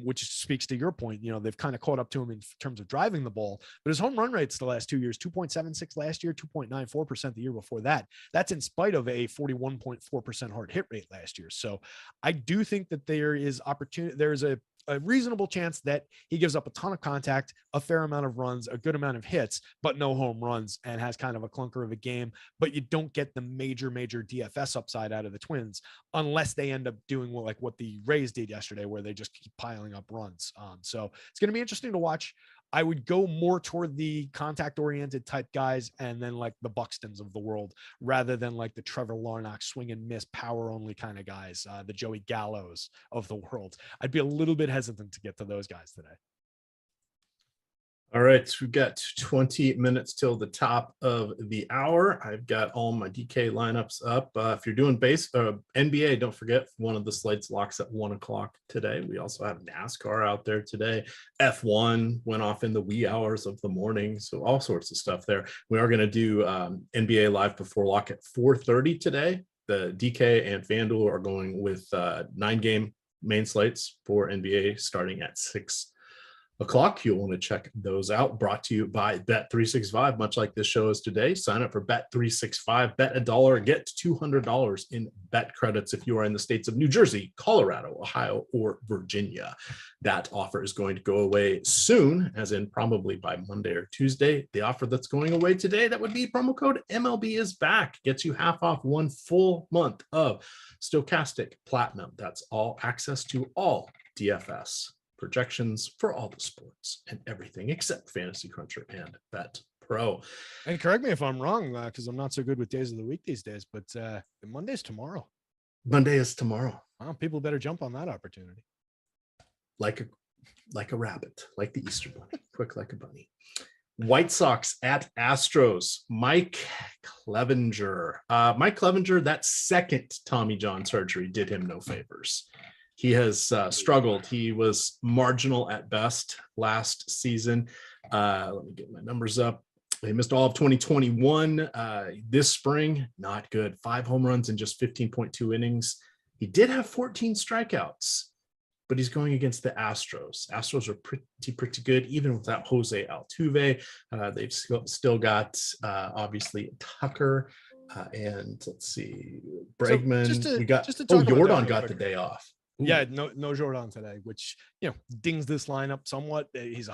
which speaks to your point. You know, they've kind of caught up to him in terms of driving the ball, but his home run rates the last 2 years, 2.76 last year, 2.94% the year before that. That's in spite of a 41.4% hard hit rate last year. So I do think that there is opportunity. There's a reasonable chance that he gives up a ton of contact, a fair amount of runs, a good amount of hits, but no home runs, and has kind of a clunker of a game. But you don't get the major DFS upside out of the Twins unless they end up doing like what the Rays did yesterday, where they just keep piling up runs. So it's going to be interesting to watch. I would go more toward the contact oriented type guys and then like the Buxtons of the world rather than like the Trevor Larnach swing and miss power only kind of guys, the Joey Gallos of the world. I'd be a little bit hesitant to get to those guys today. All right, so we've got 20 minutes till the top of the hour. I've got all my DK lineups up. If you're doing NBA, don't forget one of the slates locks at 1 o'clock today. We also have NASCAR out there today. F1 went off in the wee hours of the morning, so all sorts of stuff there. We are going to do NBA live before lock at 4:30 today. The DK and FanDuel are going with 9-game main slates for NBA starting at 6 o'clock. You'll want to check those out. Brought to you by Bet365, much like this show is today. Sign up for Bet365, bet $1, get $200 in bet credits if you are in the states of New Jersey, Colorado, Ohio, or Virginia. That offer is going to go away soon, as in probably by Monday or Tuesday. The offer that's going away today, that would be promo code MLB is back. Gets you half off 1 full month of Stochastic Platinum. That's all access to all DFS projections for all the sports and everything except Fantasy Cruncher and Bet Pro. And correct me if I'm wrong, because I'm not so good with days of the week these days, but Monday's tomorrow. Monday is tomorrow. Wow, people better jump on that opportunity. Like a rabbit, like the Easter bunny, quick like a bunny. White Sox at Astros. Mike Clevenger. Mike Clevenger, that second Tommy John surgery did him no favors. He has struggled. He was marginal at best last season. Let me get my numbers up. He missed all of 2021. This spring, not good. 5 home runs in just 15.2 innings. He did have 14 strikeouts, but he's going against the Astros. Astros are pretty good, even without Jose Altuve. They've still got, obviously, Tucker. And let's see, Bregman. Jordan got the day off. Ooh. Yeah, no Jordan today, which, you know, dings this lineup somewhat. He's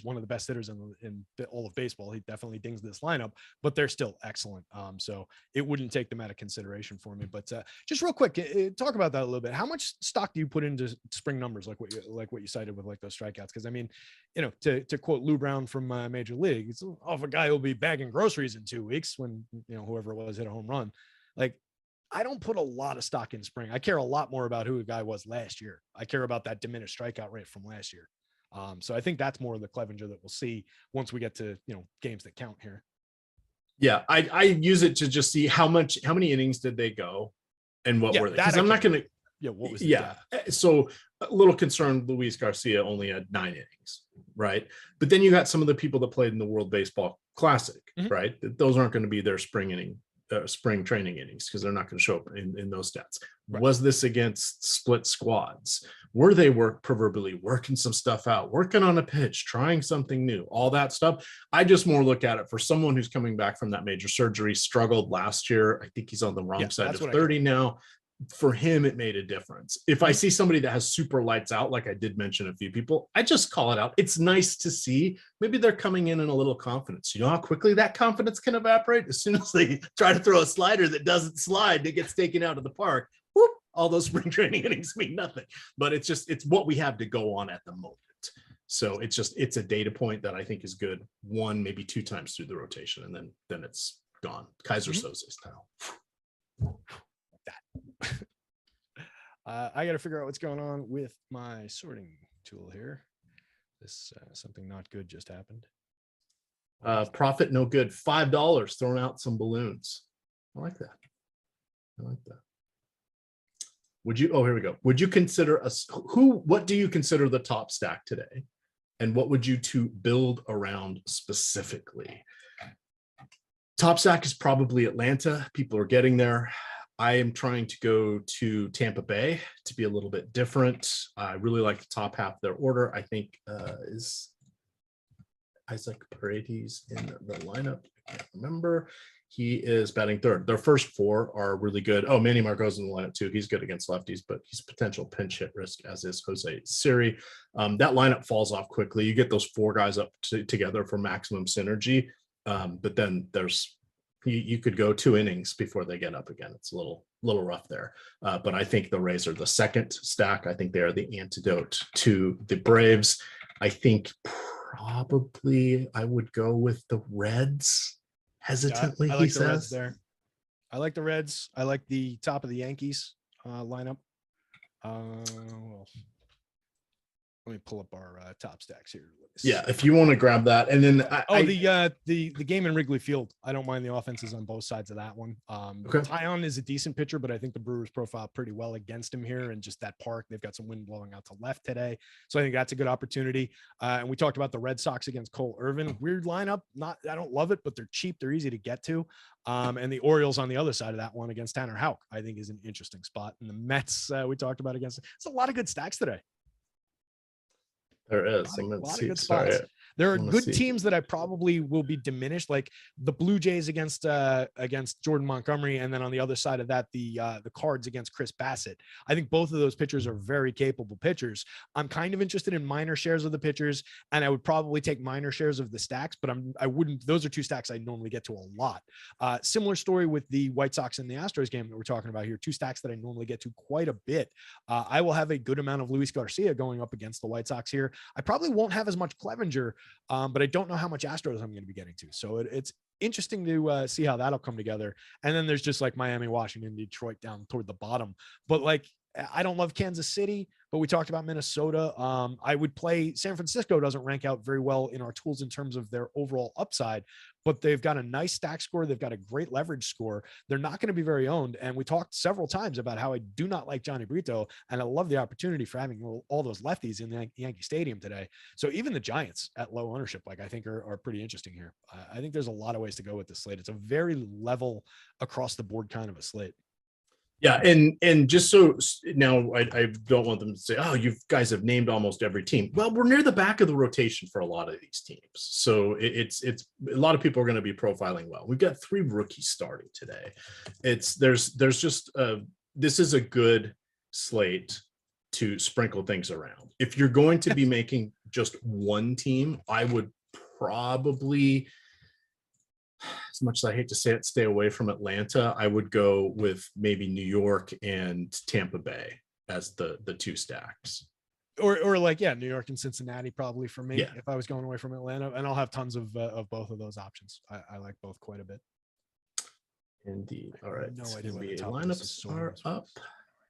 one of the best hitters in all of baseball. He definitely dings this lineup, but they're still excellent. So it wouldn't take them out of consideration for me. But just real quick, talk about that a little bit. How much stock do you put into spring numbers, like what you cited with like those strikeouts? Because I mean, you know, to quote Lou Brown from Major League, it's off a guy who'll be bagging groceries in 2 weeks when, you know, whoever it was hit a home run. Like, I don't put a lot of stock in spring. I care a lot more about who the guy was last year. I care about that diminished strikeout rate from last year. So I think that's more of the Clevenger that we'll see once we get to, you know, games that count here. Yeah, I use it to just see how many innings did they go and what were they? Because I'm not going to Yeah, what was the depth? So a little concerned Luis Garcia only had 9 innings, right? But then you got some of the people that played in the World Baseball Classic, right? Those aren't going to be their spring training innings because they're not going to show up in those stats. Right. Was this against split squads? Were they proverbially working some stuff out, working on a pitch, trying something new, all that stuff? I just more look at it for someone who's coming back from that major surgery, struggled last year. I think he's on the wrong side of 30 now. For him, it made a difference. If I see somebody that has super lights out, like I did mention a few people, I just call it out. It's nice to see. Maybe they're coming in a little confidence. You know how quickly that confidence can evaporate? As soon as they try to throw a slider that doesn't slide, it gets taken out of the park. Whoop, all those spring training innings mean nothing. But it's what we have to go on at the moment. So it's a data point that I think is good 1, maybe 2 times through the rotation, and then it's gone. Kaiser Soze style. I got to figure out what's going on with my sorting tool here. This something not good just happened. Profit no good. $5 throwing out some balloons. I like that. Would you? Oh, here we go. Would you consider what do you consider the top stack today, and what would you to build around specifically? Top stack is probably Atlanta. People are getting there. I am trying to go to Tampa Bay to be a little bit different. I really like the top half of their order. I think is Isaac Paredes in the lineup. I can't remember. He is batting third. Their first 4 are really good. Oh, Manny Marco's in the lineup too. He's good against lefties, but he's potential pinch hit risk, as is Jose Siri. That lineup falls off quickly. You get those 4 guys up together for maximum synergy. But then you could go 2 innings before they get up again. It's a little rough there. But I think the Rays are the second stack. I think they are the antidote to the Braves. I think probably I would go with the Reds. Hesitantly, I like the Reds there. I like the Reds. I like the top of the Yankees lineup. Well, let me pull up our top stacks here. Yeah, if you want to grab that, and then the game in Wrigley Field. I don't mind the offenses on both sides of that one. Okay. Tyon is a decent pitcher, but I think the Brewers profile pretty well against him here, and just that park. They've got some wind blowing out to left today, so I think that's a good opportunity. And we talked about the Red Sox against Cole Irvin. Weird lineup. I don't love it, but they're cheap. They're easy to get to. And the Orioles on the other side of that one against Tanner Houck, I think is an interesting spot. And the Mets we talked about against. It's a lot of good stacks today. There is a lot of good spots. There are good teams that I probably will be diminished, like the Blue Jays against Jordan Montgomery, and then on the other side of that, the Cards against Chris Bassett. I think both of those pitchers are very capable pitchers. I'm kind of interested in minor shares of the pitchers, and I would probably take minor shares of the stacks, but I wouldn't. Those are 2 stacks I normally get to a lot. Similar story with the White Sox and the Astros game that we're talking about here. 2 stacks that I normally get to quite a bit. I will have a good amount of Luis Garcia going up against the White Sox here. I probably won't have as much Clevenger, but I don't know how much Astros I'm going to be getting to. So it's interesting to see how that'll come together. And then there's just like Miami, Washington, Detroit down toward the bottom. But like, I don't love Kansas City, but we talked about Minnesota. I would play San Francisco. Doesn't rank out very well in our tools in terms of their overall upside, but they've got a nice stack score. They've got a great leverage score. They're not going to be very owned. And we talked several times about how I do not like Johnny Brito, and I love the opportunity for having all those lefties in the Yankee Stadium today. So even the Giants at low ownership, like I think are pretty interesting here. I think there's a lot of ways to go with this slate. It's a very level across the board kind of a slate. Yeah, and just so now I don't want them to say, oh, you guys have named almost every team. Well, we're near the back of the rotation for a lot of these teams. So it's a lot of people are going to be profiling well. We've got 3 rookies starting today. There's just this is a good slate to sprinkle things around. If you're going to be making just one team, I would probably, as much as I hate to say it, stay away from Atlanta. I would go with maybe New York and Tampa Bay as the 2 stacks. Or like, yeah, New York and Cincinnati probably for me, if I was going away from Atlanta. And I'll have tons of both of those options. I like both quite a bit. Indeed. All right. No idea what the lineups are up.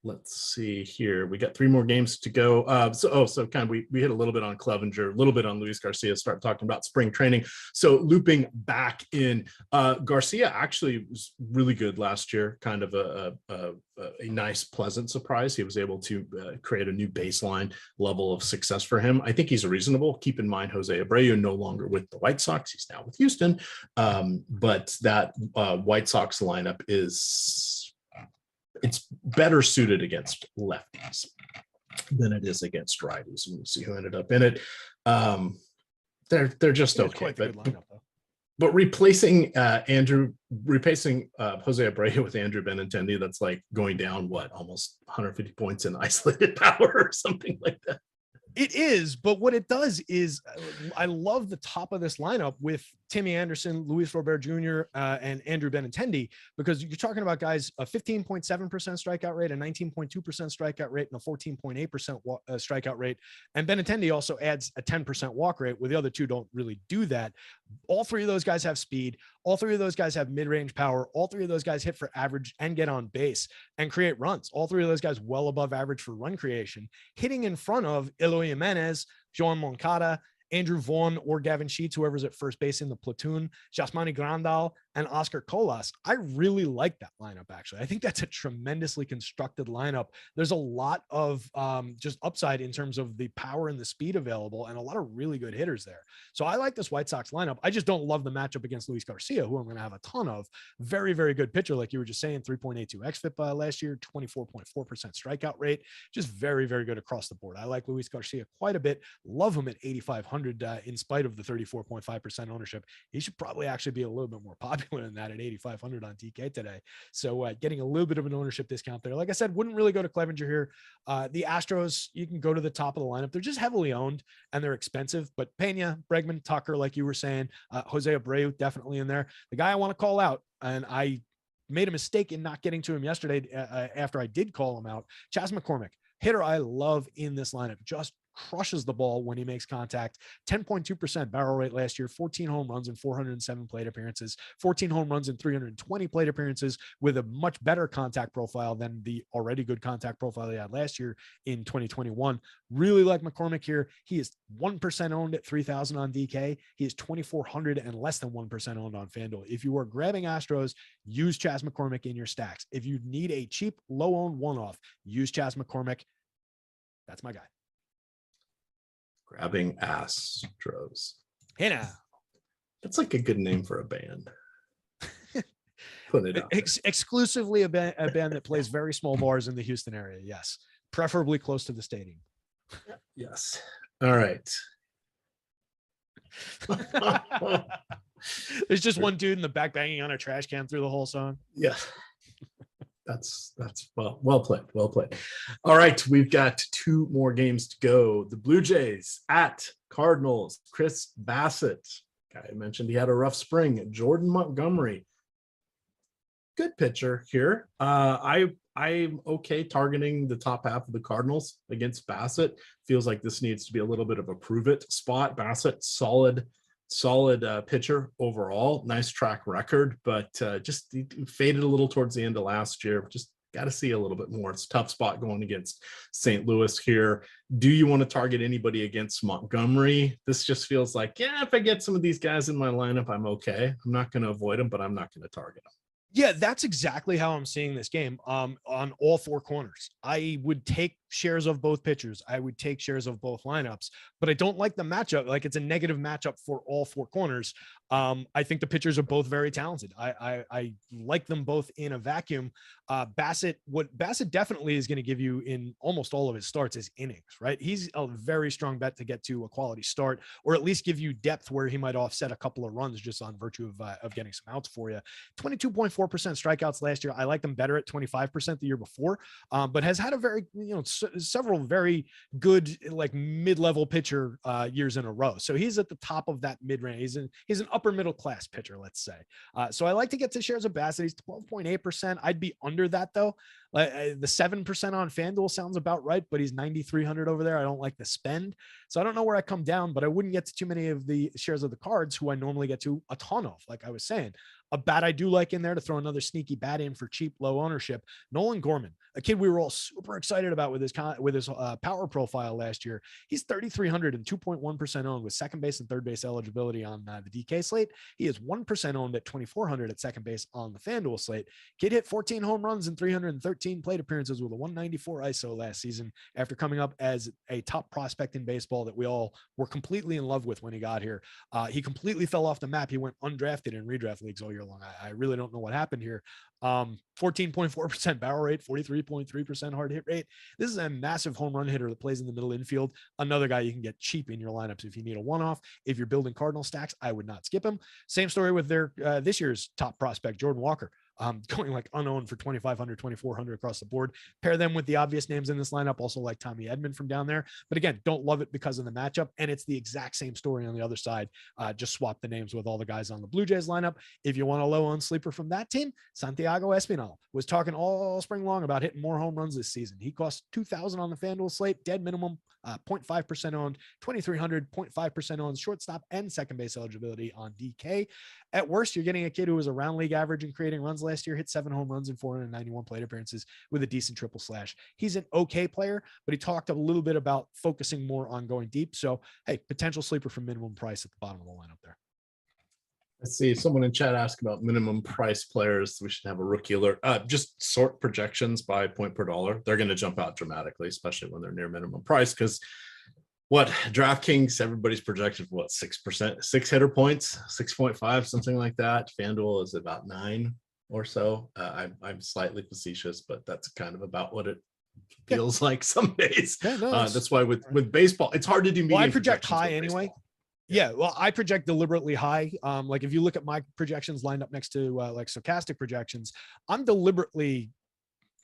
let's see here. We got 3 more games to go. So kind of we hit a little bit on Clevenger, a little bit on Luis Garcia, start talking about spring training. So looping back in, Garcia actually was really good last year, kind of a nice, pleasant surprise. He was able to create a new baseline level of success for him. I think he's reasonable. Keep in mind, Jose Abreu no longer with the White Sox. He's now with Houston. But that White Sox lineup it's better suited against lefties than it is against righties. And we'll see who ended up in it. They're just okay. But replacing Jose Abreu with Andrew Benintendi, that's like going down almost 150 points in isolated power or something like that. It is, but what it does is I love the top of this lineup with Timmy Anderson, Luis Robert Jr., and Andrew Benintendi, because you're talking about guys, a 15.7% strikeout rate, a 19.2% strikeout rate, and a 14.8% strikeout rate. And Benintendi also adds a 10% walk rate, where the other two don't really do that. All 3 of those guys have speed. All 3 of those guys have mid-range power. All 3 of those guys hit for average and get on base and create runs. All 3 of those guys well above average for run creation, hitting in front of Eloy Jimenez, Joan Moncada, Andrew Vaughn, or Gavin Sheets, whoever's at first base in the platoon, Jasmani Grandal, and Oscar Colas. I really like that lineup, actually. I think that's a tremendously constructed lineup. There's a lot of just upside in terms of the power and the speed available, and a lot of really good hitters there. So I like this White Sox lineup. I just don't love the matchup against Luis Garcia, who I'm going to have a ton of. Very, very good pitcher, like you were just saying, 3.82 xFIP last year, 24.4% strikeout rate. Just very, very good across the board. I like Luis Garcia quite a bit. Love him at 8,500. In spite of the 34.5% ownership. He should probably actually be a little bit more popular than that at 8,500 on DK today. So getting a little bit of an ownership discount there. Like I said, wouldn't really go to Clevenger here. The Astros, you can go to the top of the lineup. They're just heavily owned and they're expensive, but Pena, Bregman, Tucker, like you were saying, Jose Abreu, definitely in there. The guy I want to call out, and I made a mistake in not getting to him yesterday after I did call him out, Chas McCormick, hitter I love in this lineup, just crushes the ball when he makes contact. 10.2% barrel rate last year, 14 home runs in 407 plate appearances, 14 home runs in 320 plate appearances, with a much better contact profile than the already good contact profile he had last year in 2021. Really like McCormick here. He is 1% owned at 3,000 on DK. He is 2,400 and less than 1% owned on FanDuel. If you are grabbing Astros, use Chas McCormick in your stacks. If you need a cheap, low-owned one-off, use Chas McCormick. That's my guy. Grabbing Astros. Hey now. That's like a good name for a band. Put it out exclusively a band that plays very small bars in the Houston area. Yes. Preferably close to the stadium. Yes. All right. There's just one dude in the back banging on a trash can through the whole song. Yeah. That's well played. All right, we've got 2 more games to go. The Blue Jays at Cardinals. Chris Bassett, I mentioned he had a rough spring. Jordan Montgomery, good pitcher here. I'm okay targeting the top half of the Cardinals against Bassett. Feels like this needs to be a little bit of a prove it spot. Bassett, solid pitcher overall, nice track record, but just faded a little towards the end of last year. Just got to see a little bit more. It's a tough spot going against St. Louis here. Do you want to target anybody against Montgomery? This just feels like, yeah, if I get some of these guys in my lineup, I'm okay. I'm not going to avoid them, but I'm not going to target them. Yeah, that's exactly how I'm seeing this game on all 4 corners. I would take shares of both pitchers. I would take shares of both lineups, but I don't like the matchup. Like, it's a negative matchup for all 4 corners. I think the pitchers are both very talented. I like them both in a vacuum. Bassett definitely is going to give you in almost all of his starts is innings, right? He's a very strong bet to get to a quality start, or at least give you depth where he might offset a couple of runs just on virtue of getting some outs for you. 22.4% strikeouts last year. I liked him better at 25% the year before, but has had a very, several very good, like mid-level pitcher years in a row. So he's at the top of that mid-range. He's an upper middle class pitcher, let's say. So I like to get to shares of Bassett. He's 12.8%. I'd be under that though. The 7% on FanDuel sounds about right, but he's 9,300 over there. I don't like the spend. So I don't know where I come down, but I wouldn't get to too many of the shares of the Cards who I normally get to a ton of, like I was saying. A bat I do like in there to throw another sneaky bat in for cheap, low ownership. Nolan Gorman, a kid we were all super excited about with his power profile last year. He's 3,300 and 2.1% owned with second base and third base eligibility on the DK slate. He is 1% owned at 2,400 at second base on the FanDuel slate. Kid hit 14 home runs and 313 plate appearances with a 194 ISO last season after coming up as a top prospect in baseball that we all were completely in love with when he got here. He completely fell off the map. He went undrafted in redraft leagues all year long. I really don't know what happened here. 14.4% barrel rate, 43.3% hard hit rate. This is a massive home run hitter that plays in the middle infield. Another guy you can get cheap in your lineups if you need a one-off. If you're building Cardinal stacks, I would not skip him. Same story with their this year's top prospect, Jordan Walker. Going like unowned for 2,500, 2,400 across the board. Pair them with the obvious names in this lineup, also like Tommy Edman from down there. But again, don't love it because of the matchup. And it's the exact same story on the other side. Just swap the names with all the guys on the Blue Jays lineup. If you want a low-owned sleeper from that team, Santiago Espinal was talking all spring long about hitting more home runs this season. He cost 2,000 on the FanDuel slate, dead minimum, 0.5% owned, 2,300, 0.5% owned, shortstop and second base eligibility on DK. At worst, you're getting a kid who was around league average in creating runs last year, hit 7 home runs and 491 plate appearances with a decent triple slash. He's an okay player, but he talked a little bit about focusing more on going deep. So, hey, potential sleeper for minimum price at the bottom of the lineup there. Let's see. Someone in chat asked about minimum price players. We should have a rookie alert. Just sort projections by point per dollar. They're going to jump out dramatically, especially when they're near minimum price. Because what DraftKings, everybody's projected what 6%, 6 hitter points, 6.5, something like that. FanDuel is about 9 or so. I'm slightly facetious, but that's kind of about what it feels like some days. Yeah, no, that's why with baseball, it's hard to do. Well, I project high anyway. Yeah, well, I project deliberately high. Like if you look at my projections lined up next to like stochastic projections, I'm deliberately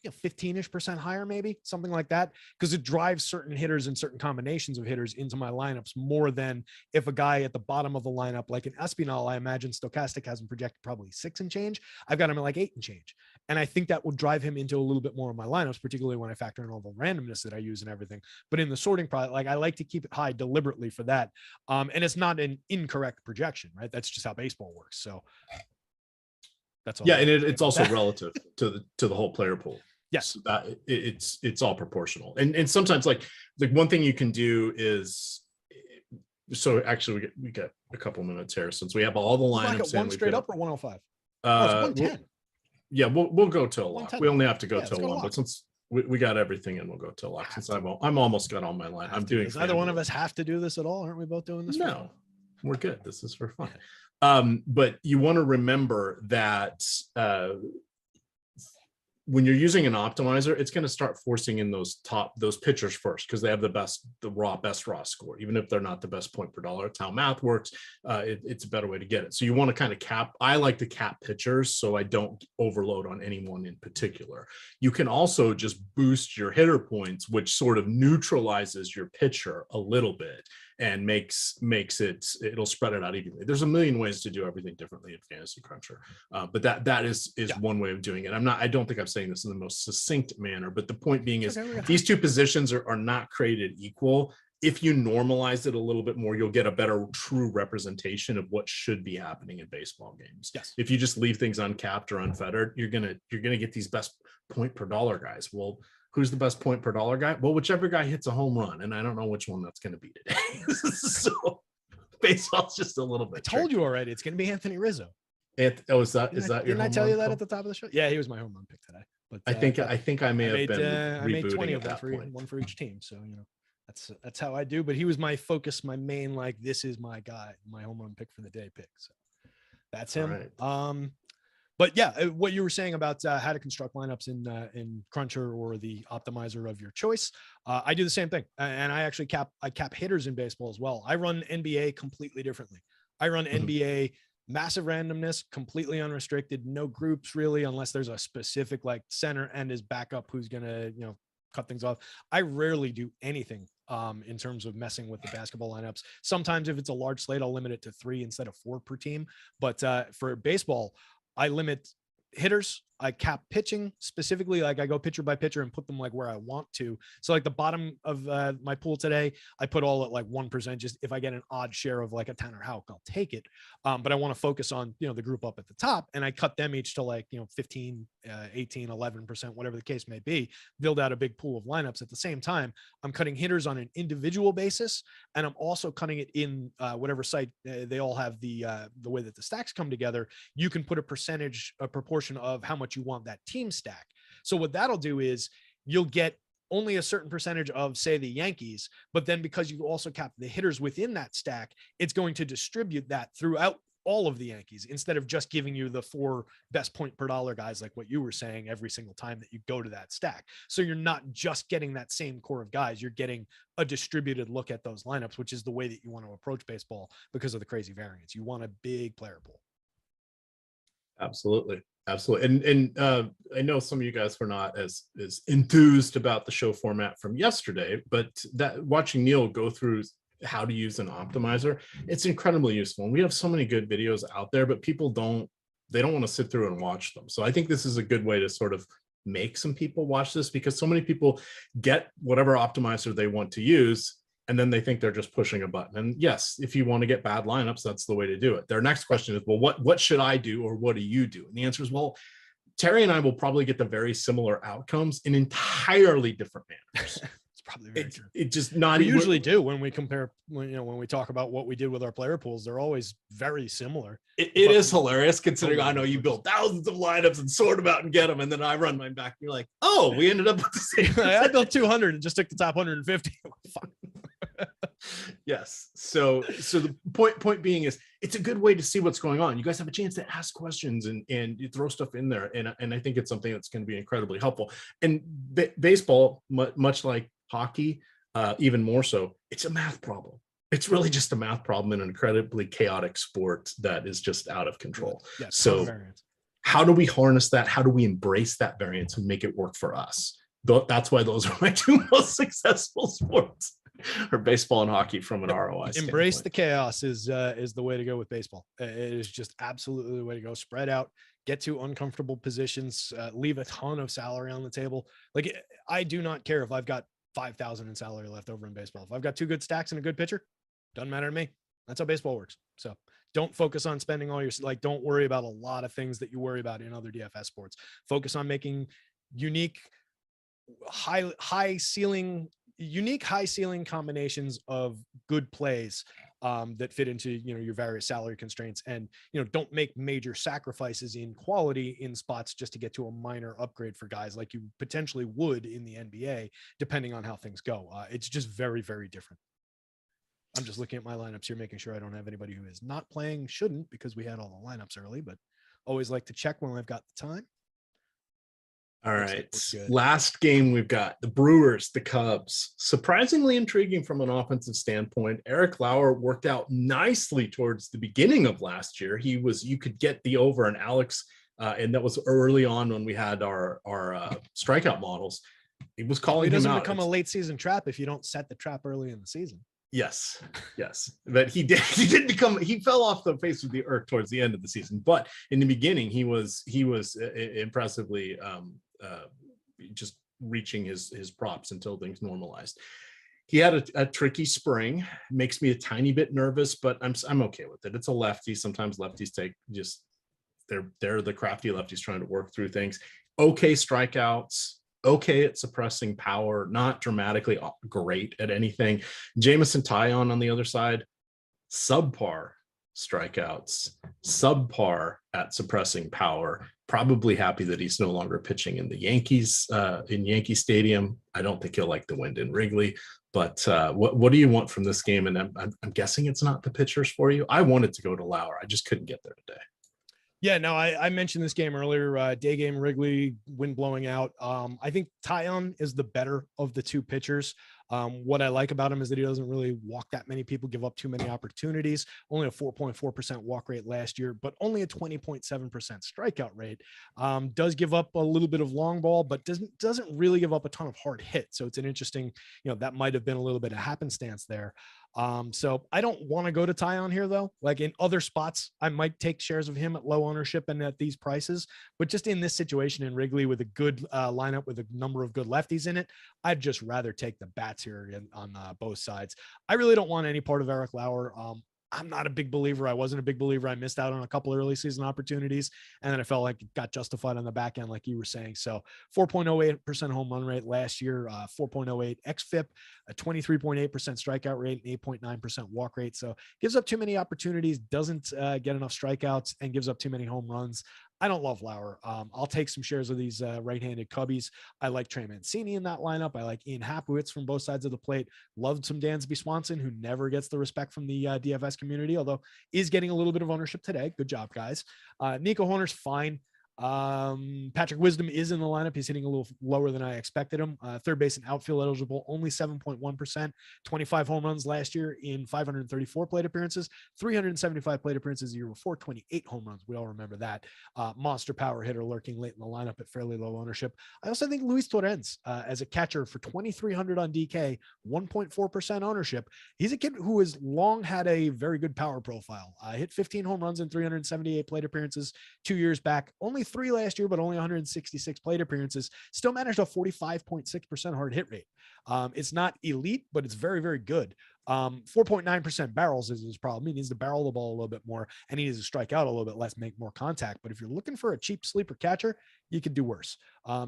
15-ish% higher, maybe something like that, because it drives certain hitters and certain combinations of hitters into my lineups more than if a guy at the bottom of the lineup, like an Espinal, I imagine stochastic has him projected probably 6 and change. I've got him at like 8 and change. And I think that will drive him into a little bit more of my lineups, particularly when I factor in all the randomness that I use and everything. But in the sorting product, like I like to keep it high deliberately for that. And it's not an incorrect projection, right? That's just how baseball works. So that's all. Yeah, and it's also relative to the whole player pool. Yes, that it's all proportional. And sometimes like one thing you can do is, so actually we got a couple minutes here since we have all the lineups. One straight up or 105? It's 110. Yeah, we'll go till a lot. We only have to go till 1, but since we got everything in, we'll go till a lot. Since I'm almost got all my line. I'm doing. Does either one of us have to do this at all? Aren't we both doing this? No, we're good. This is for fun. But you want to remember that when you're using an optimizer, it's going to start forcing in those pitchers first because they have the best raw score, even if they're not the best point per dollar. It's how math works. It's a better way to get it. So you want to kind of cap. I like to cap pitchers so I don't overload on anyone in particular. You can also just boost your hitter points, which sort of neutralizes your pitcher a little bit and makes it'll spread it out evenly. There's a million ways to do everything differently in Fantasy Cruncher, but that is one way of doing it. I don't think I'm saying this in the most succinct manner, but the point being is these two positions are not created equal. If you normalize it a little bit more, you'll get a better true representation of what should be happening in baseball games. Yes. If you just leave things uncapped or unfettered, you're gonna get these best point per dollar guys. Well, who's the best point per dollar guy? Well, whichever guy hits a home run, and I don't know which one that's going to be today. So baseball's just a little bit. I told you already. It's going to be Anthony Rizzo. Is that your? Didn't I tell you that at the top of the show? Yeah, he was my home run pick today. But I think I may have been. I made 20 of them for one for each team. So that's how I do. But he was my focus, my main. Like this is my guy, my home run pick for the day pick. So that's him. Right. But yeah, what you were saying about how to construct lineups in Cruncher or the optimizer of your choice, I do the same thing, and I actually cap hitters in baseball as well. I run NBA completely differently. I run NBA massive randomness, completely unrestricted, no groups really, unless there's a specific like center and his backup who's gonna cut things off. I rarely do anything in terms of messing with the basketball lineups. Sometimes if it's a large slate, I'll limit it to 3 instead of 4 per team. But for baseball, I limit hitters. I cap pitching specifically. Like I go pitcher by pitcher and put them like where I want to. So like the bottom of my pool today, I put all at like 1%. Just if I get an odd share of like a Tanner Houck, I'll take it. But I want to focus on, the group up at the top, and I cut them each to like, 15, 18, 11%, whatever the case may be, build out a big pool of lineups. At the same time, I'm cutting hitters on an individual basis. And I'm also cutting it in whatever site they all have the way that the stacks come together. You can put a proportion of how much you want that team stack. So what that'll do is you'll get only a certain percentage of, say, the Yankees, but then because you also cap the hitters within that stack, it's going to distribute that throughout all of the Yankees instead of just giving you the 4 best point per dollar guys, like what you were saying, every single time that you go to that stack. So you're not just getting that same core of guys, you're getting a distributed look at those lineups, which is the way that you want to approach baseball because of the crazy variance. You want a big player pool. Absolutely. And I know some of you guys were not as enthused about the show format from yesterday, but that watching Neil go through how to use an optimizer, it's incredibly useful. And we have so many good videos out there, but people don't want to sit through and watch them. So I think this is a good way to sort of make some people watch this, because so many people get whatever optimizer they want to use, and then they think they're just pushing a button. And yes, if you want to get bad lineups, that's the way to do it. Their next question is, well, what should I do, or what do you do? And the answer is, well, Terry and I will probably get the very similar outcomes in entirely different manners. It's probably very true. It just not we usually do when we compare, when we talk about what we did with our player pools, they're always very similar. It is hilarious considering I know you build thousands of lineups and sort them out and get them, and then I run mine back. And you're like, oh, we ended up with the same. I built 200 and just took the top 150. Yes. So the point being is, it's a good way to see what's going on. You guys have a chance to ask questions and you throw stuff in there. And I think it's something that's going to be incredibly helpful. And baseball, much like hockey, even more so, it's a math problem. It's really just a math problem in an incredibly chaotic sport that is just out of control. Yeah, so how do we harness that? How do we embrace that variance and make it work for us? That's why those are my 2 most successful sports, or baseball and hockey from an ROI standpoint. Embrace the chaos is the way to go with baseball. It is just absolutely the way to go. Spread out, get to uncomfortable positions, leave a ton of salary on the table. Like, I do not care if I've got 5,000 in salary left over in baseball. If I've got 2 good stacks and a good pitcher, doesn't matter to me. That's how baseball works. So don't focus on spending all your, don't worry about a lot of things that you worry about in other DFS sports. Focus on making unique, high ceiling combinations of good plays that fit into, your various salary constraints, and, don't make major sacrifices in quality in spots just to get to a minor upgrade for guys like you potentially would in the NBA, depending on how things go. It's just very, very different. I'm just looking at my lineups here, making sure I don't have anybody who is not playing, shouldn't, because we had all the lineups early, but always like to check when I've got the time. All right. Last game, we've got the Brewers, the Cubs. Surprisingly intriguing from an offensive standpoint. Eric Lauer worked out nicely towards the beginning of last year. You could get the over, and Alex, and that was early on when we had our strikeout models. He was calling him out. It doesn't become a late season trap if you don't set the trap early in the season. Yes. But he fell off the face of the earth towards the end of the season. But in the beginning, he was impressively just reaching his props until things normalized. He had a tricky spring, makes me a tiny bit nervous, but I'm okay with it. It's a lefty. Sometimes lefties they're the crafty lefties trying to work through things. Okay strikeouts, okay at suppressing power, not dramatically great at anything. Jameson Taillon on the other side, subpar strikeouts, subpar at suppressing power. Probably happy that he's no longer pitching in the Yankees, in Yankee Stadium. I don't think he'll like the wind in Wrigley. But what do you want from this game? And I'm guessing it's not the pitchers for you. I wanted to go to Lauer. I just couldn't get there today. Yeah, no, I mentioned this game earlier, day game, Wrigley, wind blowing out. I think Taillon is the better of the 2 pitchers. What I like about him is that he doesn't really walk that many people, give up too many opportunities. Only a 4.4% walk rate last year, but only a 20.7% strikeout rate. Does give up a little bit of long ball, but doesn't really give up a ton of hard hits. So it's an interesting, that might have been a little bit of happenstance there. So I don't want to go to Tyon here though. Like in other spots, I might take shares of him at low ownership and at these prices, but just in this situation in Wrigley with a good lineup with a number of good lefties in it, I'd just rather take the bats here on both sides. I really don't want any part of Eric Lauer. I'm not a big believer. I wasn't a big believer. I missed out on a couple of early season opportunities, and then I felt like it got justified on the back end, like you were saying. So 4.08% home run rate last year, 4.08 xFIP, a 23.8% strikeout rate, and 8.9% walk rate. So gives up too many opportunities, doesn't get enough strikeouts, and gives up too many home runs. I don't love Lauer. I'll take some shares of these right-handed Cubbies. I like Trey Mancini in that lineup. I like Ian Hapowitz from both sides of the plate. Loved some Dansby Swanson, who never gets the respect from the DFS community, although is getting a little bit of ownership today. Good job, guys. Nico Hoerner's fine. Patrick Wisdom is in the lineup. He's hitting a little lower than I expected him. Third base and outfield eligible, only 7.1%, 25 home runs last year in 534 plate appearances, 375 plate appearances a year before, 28 home runs. We all remember that. Monster power hitter lurking late in the lineup at fairly low ownership. I also think Luis Torrens as a catcher for 2,300 on DK, 1.4% ownership. He's a kid who has long had a very good power profile. Hit 15 home runs in 378 plate appearances 2 years back, only 3 last year, but only 166 plate appearances. Still managed a 45.6% hard hit rate. It's not elite, but it's very, very good. 4.9% barrels is his problem. He needs to barrel the ball a little bit more, and he needs to strike out a little bit less, make more contact. But if you're looking for a cheap sleeper catcher, you could do worse.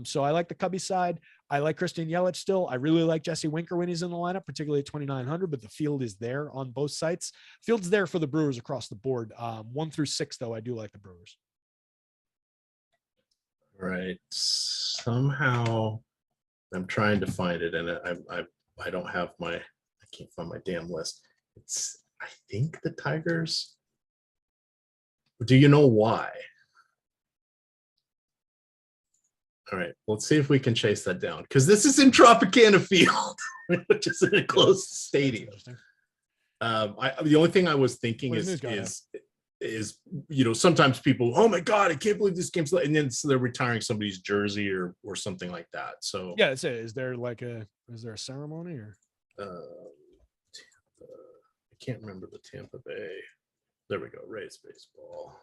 So I like the Cubby side. I like Christian Yelich still. I really like Jesse Winker when he's in the lineup, particularly at 2,900, but the field is there on both sites. Field's there for the Brewers across the board. 1 through 6, though, I do like the Brewers. Right. Somehow I'm trying to find it, and I don't have I can't find my damn list. I think the Tigers. Do you know why? All right, let's see if we can chase that down, because this is in Tropicana Field, which is in a closed stadium. The only thing I was thinking is sometimes people, oh my god, I can't believe this game's late, and then so they're retiring somebody's jersey or something like that. So yeah, is there a ceremony or I can't remember the Tampa Bay. There we go. Rays baseball.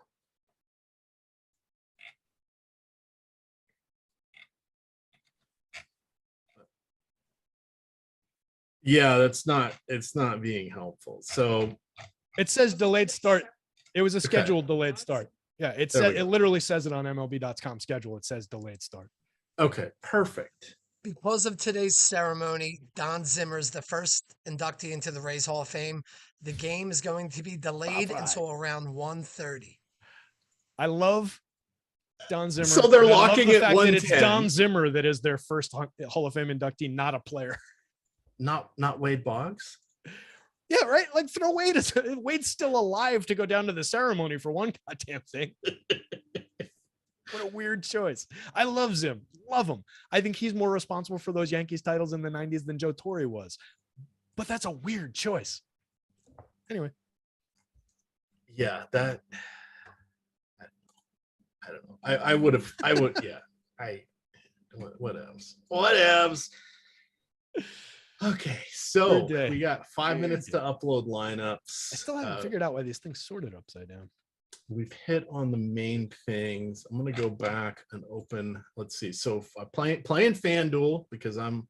Yeah, it's not being helpful. So it says delayed start. It was a scheduled delayed start. Yeah, it literally says it on MLB.com schedule. It says delayed start. Okay, perfect. Because of today's ceremony, Don Zimmer's the first inductee into the Rays Hall of Fame. The game is going to be delayed until around 1:30. I love Don Zimmer. So they're locking it 1:10. It's Don Zimmer that is their first Hall of Fame inductee, not a player. Not Wade Boggs. Yeah, right. Like throw Wade. Wade's still alive to go down to the ceremony for one goddamn thing. What a weird choice. I love Zim. Love him. I think he's more responsible for those Yankees titles in the 90s than Joe Torre was. But that's a weird choice. Anyway. Yeah, I don't know. I would, yeah. What else? Okay, so we got 5 minutes to upload lineups. I still haven't figured out why these things sorted upside down. We've hit on the main things. I'm going to go back and open. Let's see. So I'm playing FanDuel because I'm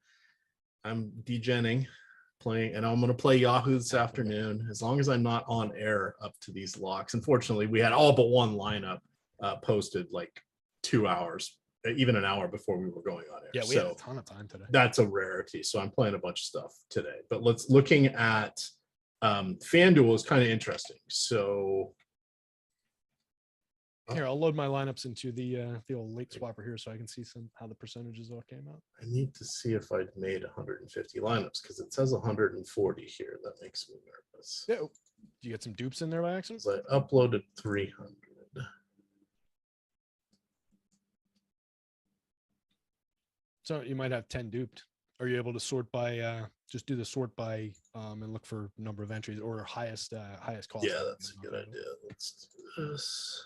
degenning playing, and I'm going to play Yahoo this afternoon as long as I'm not on air up to these locks. Unfortunately, we had all but one lineup posted like 2 hours, even an hour before we were going on air. Yeah, we had a ton of time today. That's a rarity. So I'm playing a bunch of stuff today. But looking at FanDuel is kind of interesting. So here, I'll load my lineups into the old late swapper here so I can see how the percentages all came out. I need to see if I'd made 150 lineups because it says 140 here. That makes me nervous. Yeah. Do you get some dupes in there by accident? So I uploaded 300. So you might have 10 duped Are you able to sort by just do the sort by and look for number of entries or highest cost? Yeah, that's a good idea. Let's do this.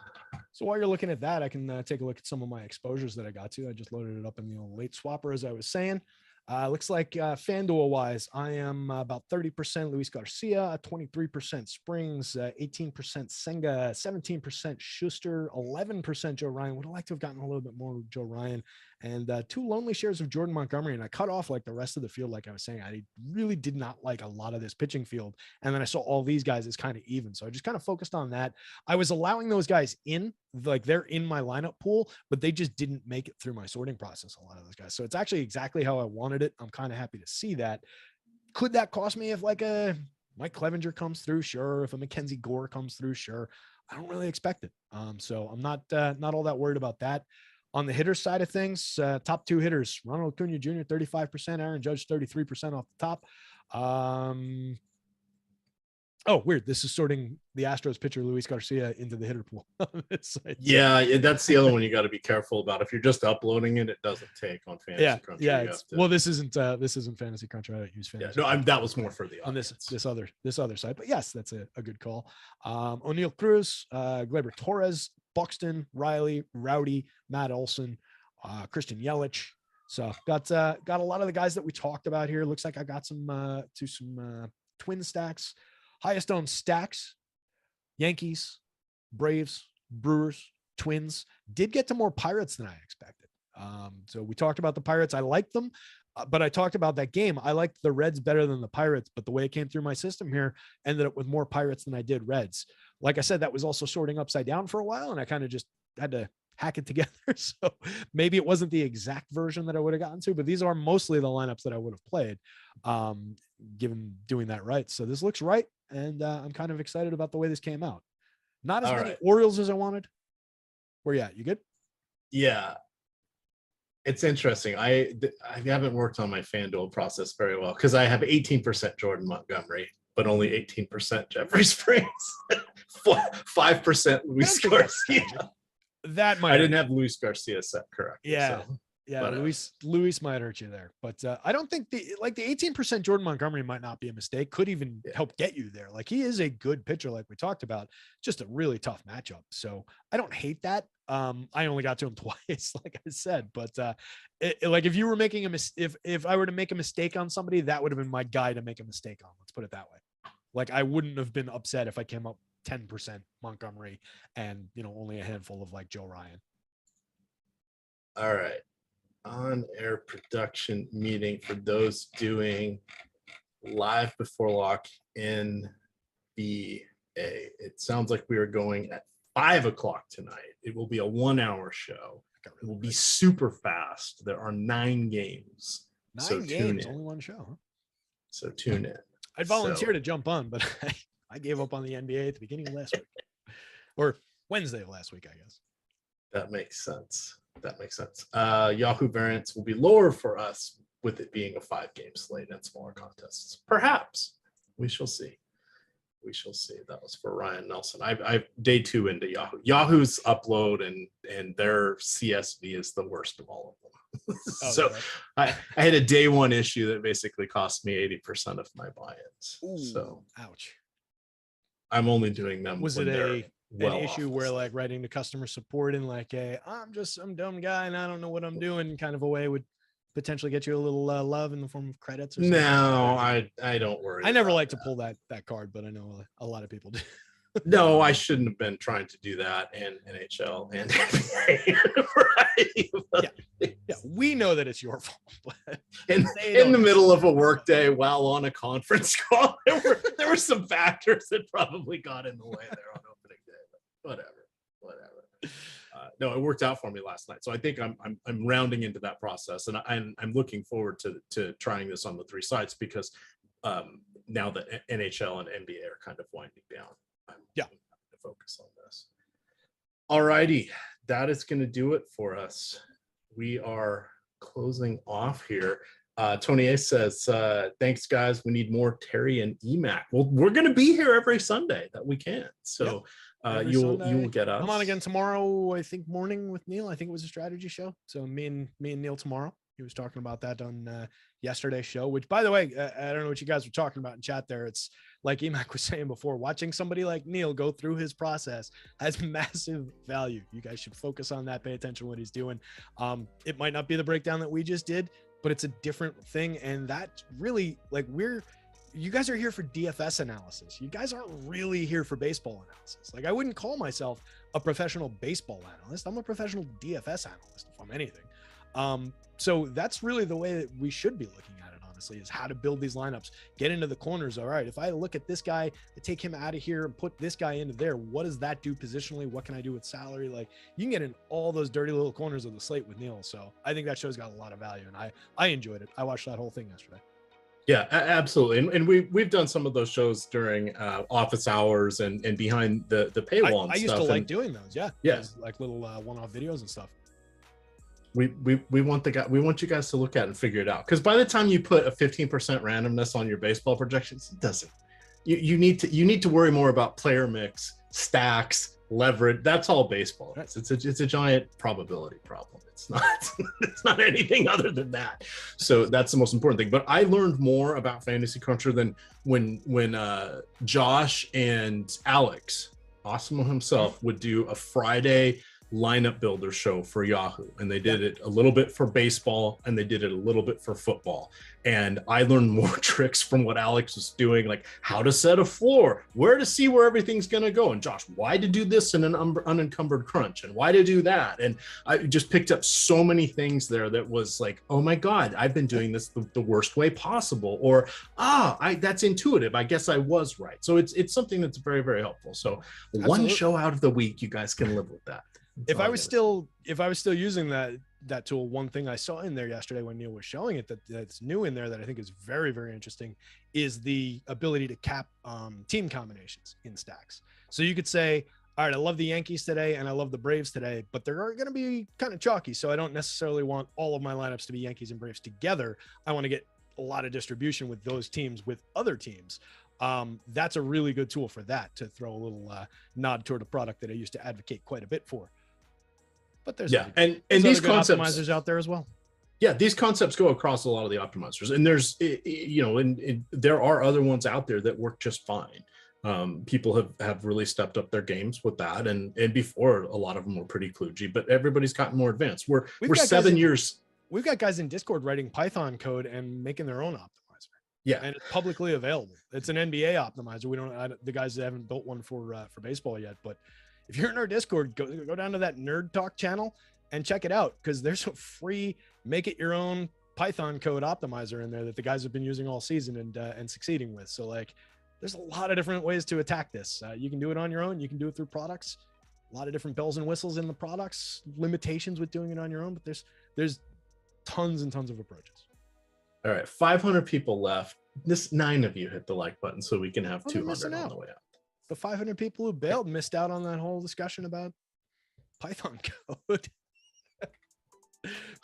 So while you're looking at that, I can take a look at some of my exposures that I got to. I just loaded it up in the old late swapper, as I was saying. Looks like FanDuel wise, I am about 30% Luis Garcia, 23% Springs, 18% Senga, 17% Schuster, 11% Joe Ryan. Would have liked to have gotten a little bit more Joe Ryan, and 2 lonely shares of Jordan Montgomery. And I cut off like the rest of the field. Like I was saying, I really did not like a lot of this pitching field. And then I saw all these guys as kind of even. So I just kind of focused on that. I was allowing those guys in, like they're in my lineup pool, but they just didn't make it through my sorting process. A lot of those guys. So it's actually exactly how I wanted it. I'm kind of happy to see that. Could that cost me if like a Mike Clevenger comes through? Sure. If a Mackenzie Gore comes through, sure. I don't really expect it. So I'm not all that worried about that. On the hitter side of things, top 2 hitters, Ronald Acuna Jr., 35%, Aaron Judge, 33% off the top. Oh, weird. This is sorting the Astros pitcher, Luis Garcia, into the hitter pool. Yeah, that's the other one you got to be careful about. If you're just uploading it, it doesn't take on Fantasy Country. Yeah. Well, this isn't Fantasy Country. I don't use Fantasy. Yeah, no, that was more for the audience. On this other side. But yes, that's a good call. O'Neill Cruz, Gleyber Torres, Buxton, Riley, Rowdy, Matt Olson, Christian Yelich. So got a lot of the guys that we talked about here. Looks like I got some twin stacks. Highest owned stacks, Yankees, Braves, Brewers, Twins. Did get to more Pirates than I expected. So we talked about the Pirates. I liked them, but I talked about that game. I liked the Reds better than the Pirates, but the way it came through my system here ended up with more Pirates than I did Reds. Like I said, that was also sorting upside down for a while, and I kind of just had to hack it together. So maybe it wasn't the exact version that I would have gotten to, but these are mostly the lineups that I would have played, given doing that right. So this looks right. And I'm kind of excited about the way this came out. Not as many Orioles as I wanted. Where you at? You good? Yeah. It's interesting. I haven't worked on my FanDuel process very well because I have 18% Jordan Montgomery, but only 18% Jeffrey Springs, 5% Luis Garcia. That might. I didn't have Luis Garcia set correct. Yeah. So. Yeah, but, Luis might hurt you there, but I don't think the 18% Jordan Montgomery might not be a mistake. Could even help get you there. Like he is a good pitcher, like we talked about. Just a really tough matchup. So I don't hate that. I only got to him twice, like I said. But like if you were making if I were to make a mistake on somebody, that would have been my guy to make a mistake on. Let's put it that way. Like I wouldn't have been upset if I came up 10% Montgomery and only a handful of like Joe Ryan. All right. On-air production meeting for those doing live before lock in BA. It sounds like we are going at 5:00 tonight. It will be a 1-hour show. It will be super fast. There are 9 games. 9 games, only one show. Huh? So tune in. I'd volunteer to jump on, but I gave up on the NBA at the beginning of last week or Wednesday of last week, I guess. That makes sense. Yahoo variants will be lower for us with it being a 5-game slate and smaller contests. Perhaps. We shall see. That was for Ryan Nelson. I day 2 into Yahoo. Yahoo's upload and their CSV is the worst of all of them. So I had a day 1 issue that basically cost me 80% of my buy-ins. Ooh, so ouch. I'm only doing them. Was it an issue where like writing to customer support and like I'm just some dumb guy and I don't know what I'm doing kind of a way would potentially get you a little love in the form of credits or something? No, I don't worry. I never like to pull that card, but I know a lot of people do. No, I shouldn't have been trying to do that in NHL and NBA. Yeah, we know that it's your fault. in the middle of a workday while on a conference call, there were some factors that probably got in the way there on opening day. But whatever. No, it worked out for me last night, so I think I'm rounding into that process, and I'm looking forward to trying this on the 3 sites because now that NHL and NBA are kind of winding down. I'm going to focus on this. All righty, that is going to do it for us. We are closing off here. Tony A says, thanks guys. We need more Terry and EMac. Well, we're going to be here every Sunday that we can. So you will get us. I'm on again tomorrow, I think morning with Neil. I think it was a strategy show. So me and Neil tomorrow. He was talking about that on yesterday's show, which, by the way, I don't know what you guys were talking about in chat there. It's like EMac was saying before, watching somebody like Neil go through his process has massive value. You guys should focus on that. Pay attention to what he's doing. It might not be the breakdown that we just did, but it's a different thing. And that really, like, you guys are here for DFS analysis. You guys aren't really here for baseball analysis. Like, I wouldn't call myself a professional baseball analyst. I'm a professional DFS analyst, if I'm anything. So that's really the way that we should be looking at it, honestly, is how to build these lineups, get into the corners. All right, if I look at this guy, I take him out of here and put this guy into there, what does that do positionally? What can I do with salary? Like, you can get in all those dirty little corners of the slate with Neil. So I think that show's got a lot of value, and I enjoyed it. I watched that whole thing yesterday. Yeah, absolutely. And we've done some of those shows during office hours and behind the paywall. I used to like doing those. Yeah. Like little one-off videos and stuff. We want you guys to look at it and figure it out. Because by the time you put a 15% randomness on your baseball projections, it doesn't. You need to worry more about player mix, stacks, leverage. That's all baseball. It's a giant probability problem. It's not anything other than that. So that's the most important thing. But I learned more about Fantasy Cruncher than when Josh and Alex, Osmo himself, would do a Friday lineup builder show for Yahoo, and they did it a little bit for baseball and they did it a little bit for football. And I learned more tricks from what Alex was doing, like how to set a floor, where to see where everything's going to go, and Josh, why to do this in an unencumbered crunch, and why to do that. And I just picked up so many things there that was like, oh my god, I've been doing this the worst way possible, or that's intuitive, I guess I was right. So it's something that's very, very helpful. So absolutely. One show out of the week, you guys can live with that. If I was still using that tool, one thing I saw in there yesterday when Neil was showing it that's new in there that I think is very, very interesting is the ability to cap team combinations in stacks. So you could say, all right, I love the Yankees today and I love the Braves today, but they're going to be kind of chalky. So I don't necessarily want all of my lineups to be Yankees and Braves together. I want to get a lot of distribution with those teams with other teams. That's a really good tool for that, to throw a little nod toward a product that I used to advocate quite a bit for. But there's and these concepts optimizers out there as well. Yeah, these concepts go across a lot of the optimizers, and there's and there are other ones out there that work just fine. People have really stepped up their games with that, and before a lot of them were pretty kludgy, but everybody's gotten more advanced. We're 7 years. We've got guys in Discord writing Python code and making their own optimizer. Yeah, and it's publicly available. It's an NBA optimizer. We don't the guys that haven't built one for baseball yet, but if you're in our Discord, go down to that Nerd Talk channel and check it out, because there's a free make it your own Python code optimizer in there that the guys have been using all season and succeeding with. So like, there's a lot of different ways to attack this. You can do it on your own. You can do it through products. A lot of different bells and whistles in the products. Limitations with doing it on your own, but there's tons and tons of approaches. All right, 500 people left. 9 of you hit the like button so we can have 200 on the way out. The 500 people who bailed missed out on that whole discussion about Python code.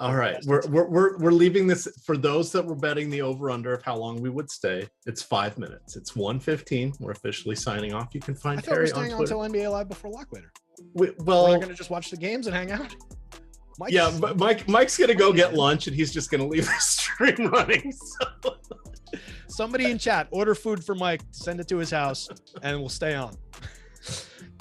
All right, we're leaving this for those that were betting the over/under of how long we would stay. It's 5 minutes. It's 1:15. We're officially signing off. You can find Terry on Twitter. Until NBA Live before lock later. We're going to just watch the games and hang out. But Mike's gonna go get lunch, and he's just gonna leave the stream running. So. Somebody in chat, order food for Mike, send it to his house, and we'll stay on.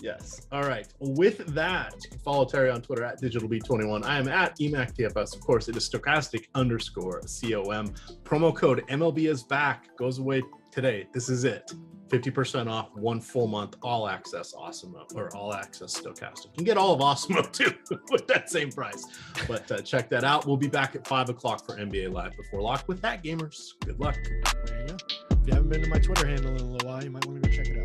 Yes. All right. With that, you can follow Terry on Twitter at DigitalB21. I am at EMac DFS. Of course, it is stochastic_COM. Promo code MLB is back. Goes away today. This is it. 50% off, 1 full month, all access Osmo, or all access Stochastic. You can get all of Osmo too with that same price. But check that out. We'll be back at 5 o'clock for NBA Live before lock. With that, gamers, good luck. There you go. If you haven't been to my Twitter handle in a little while, you might want to go check it out.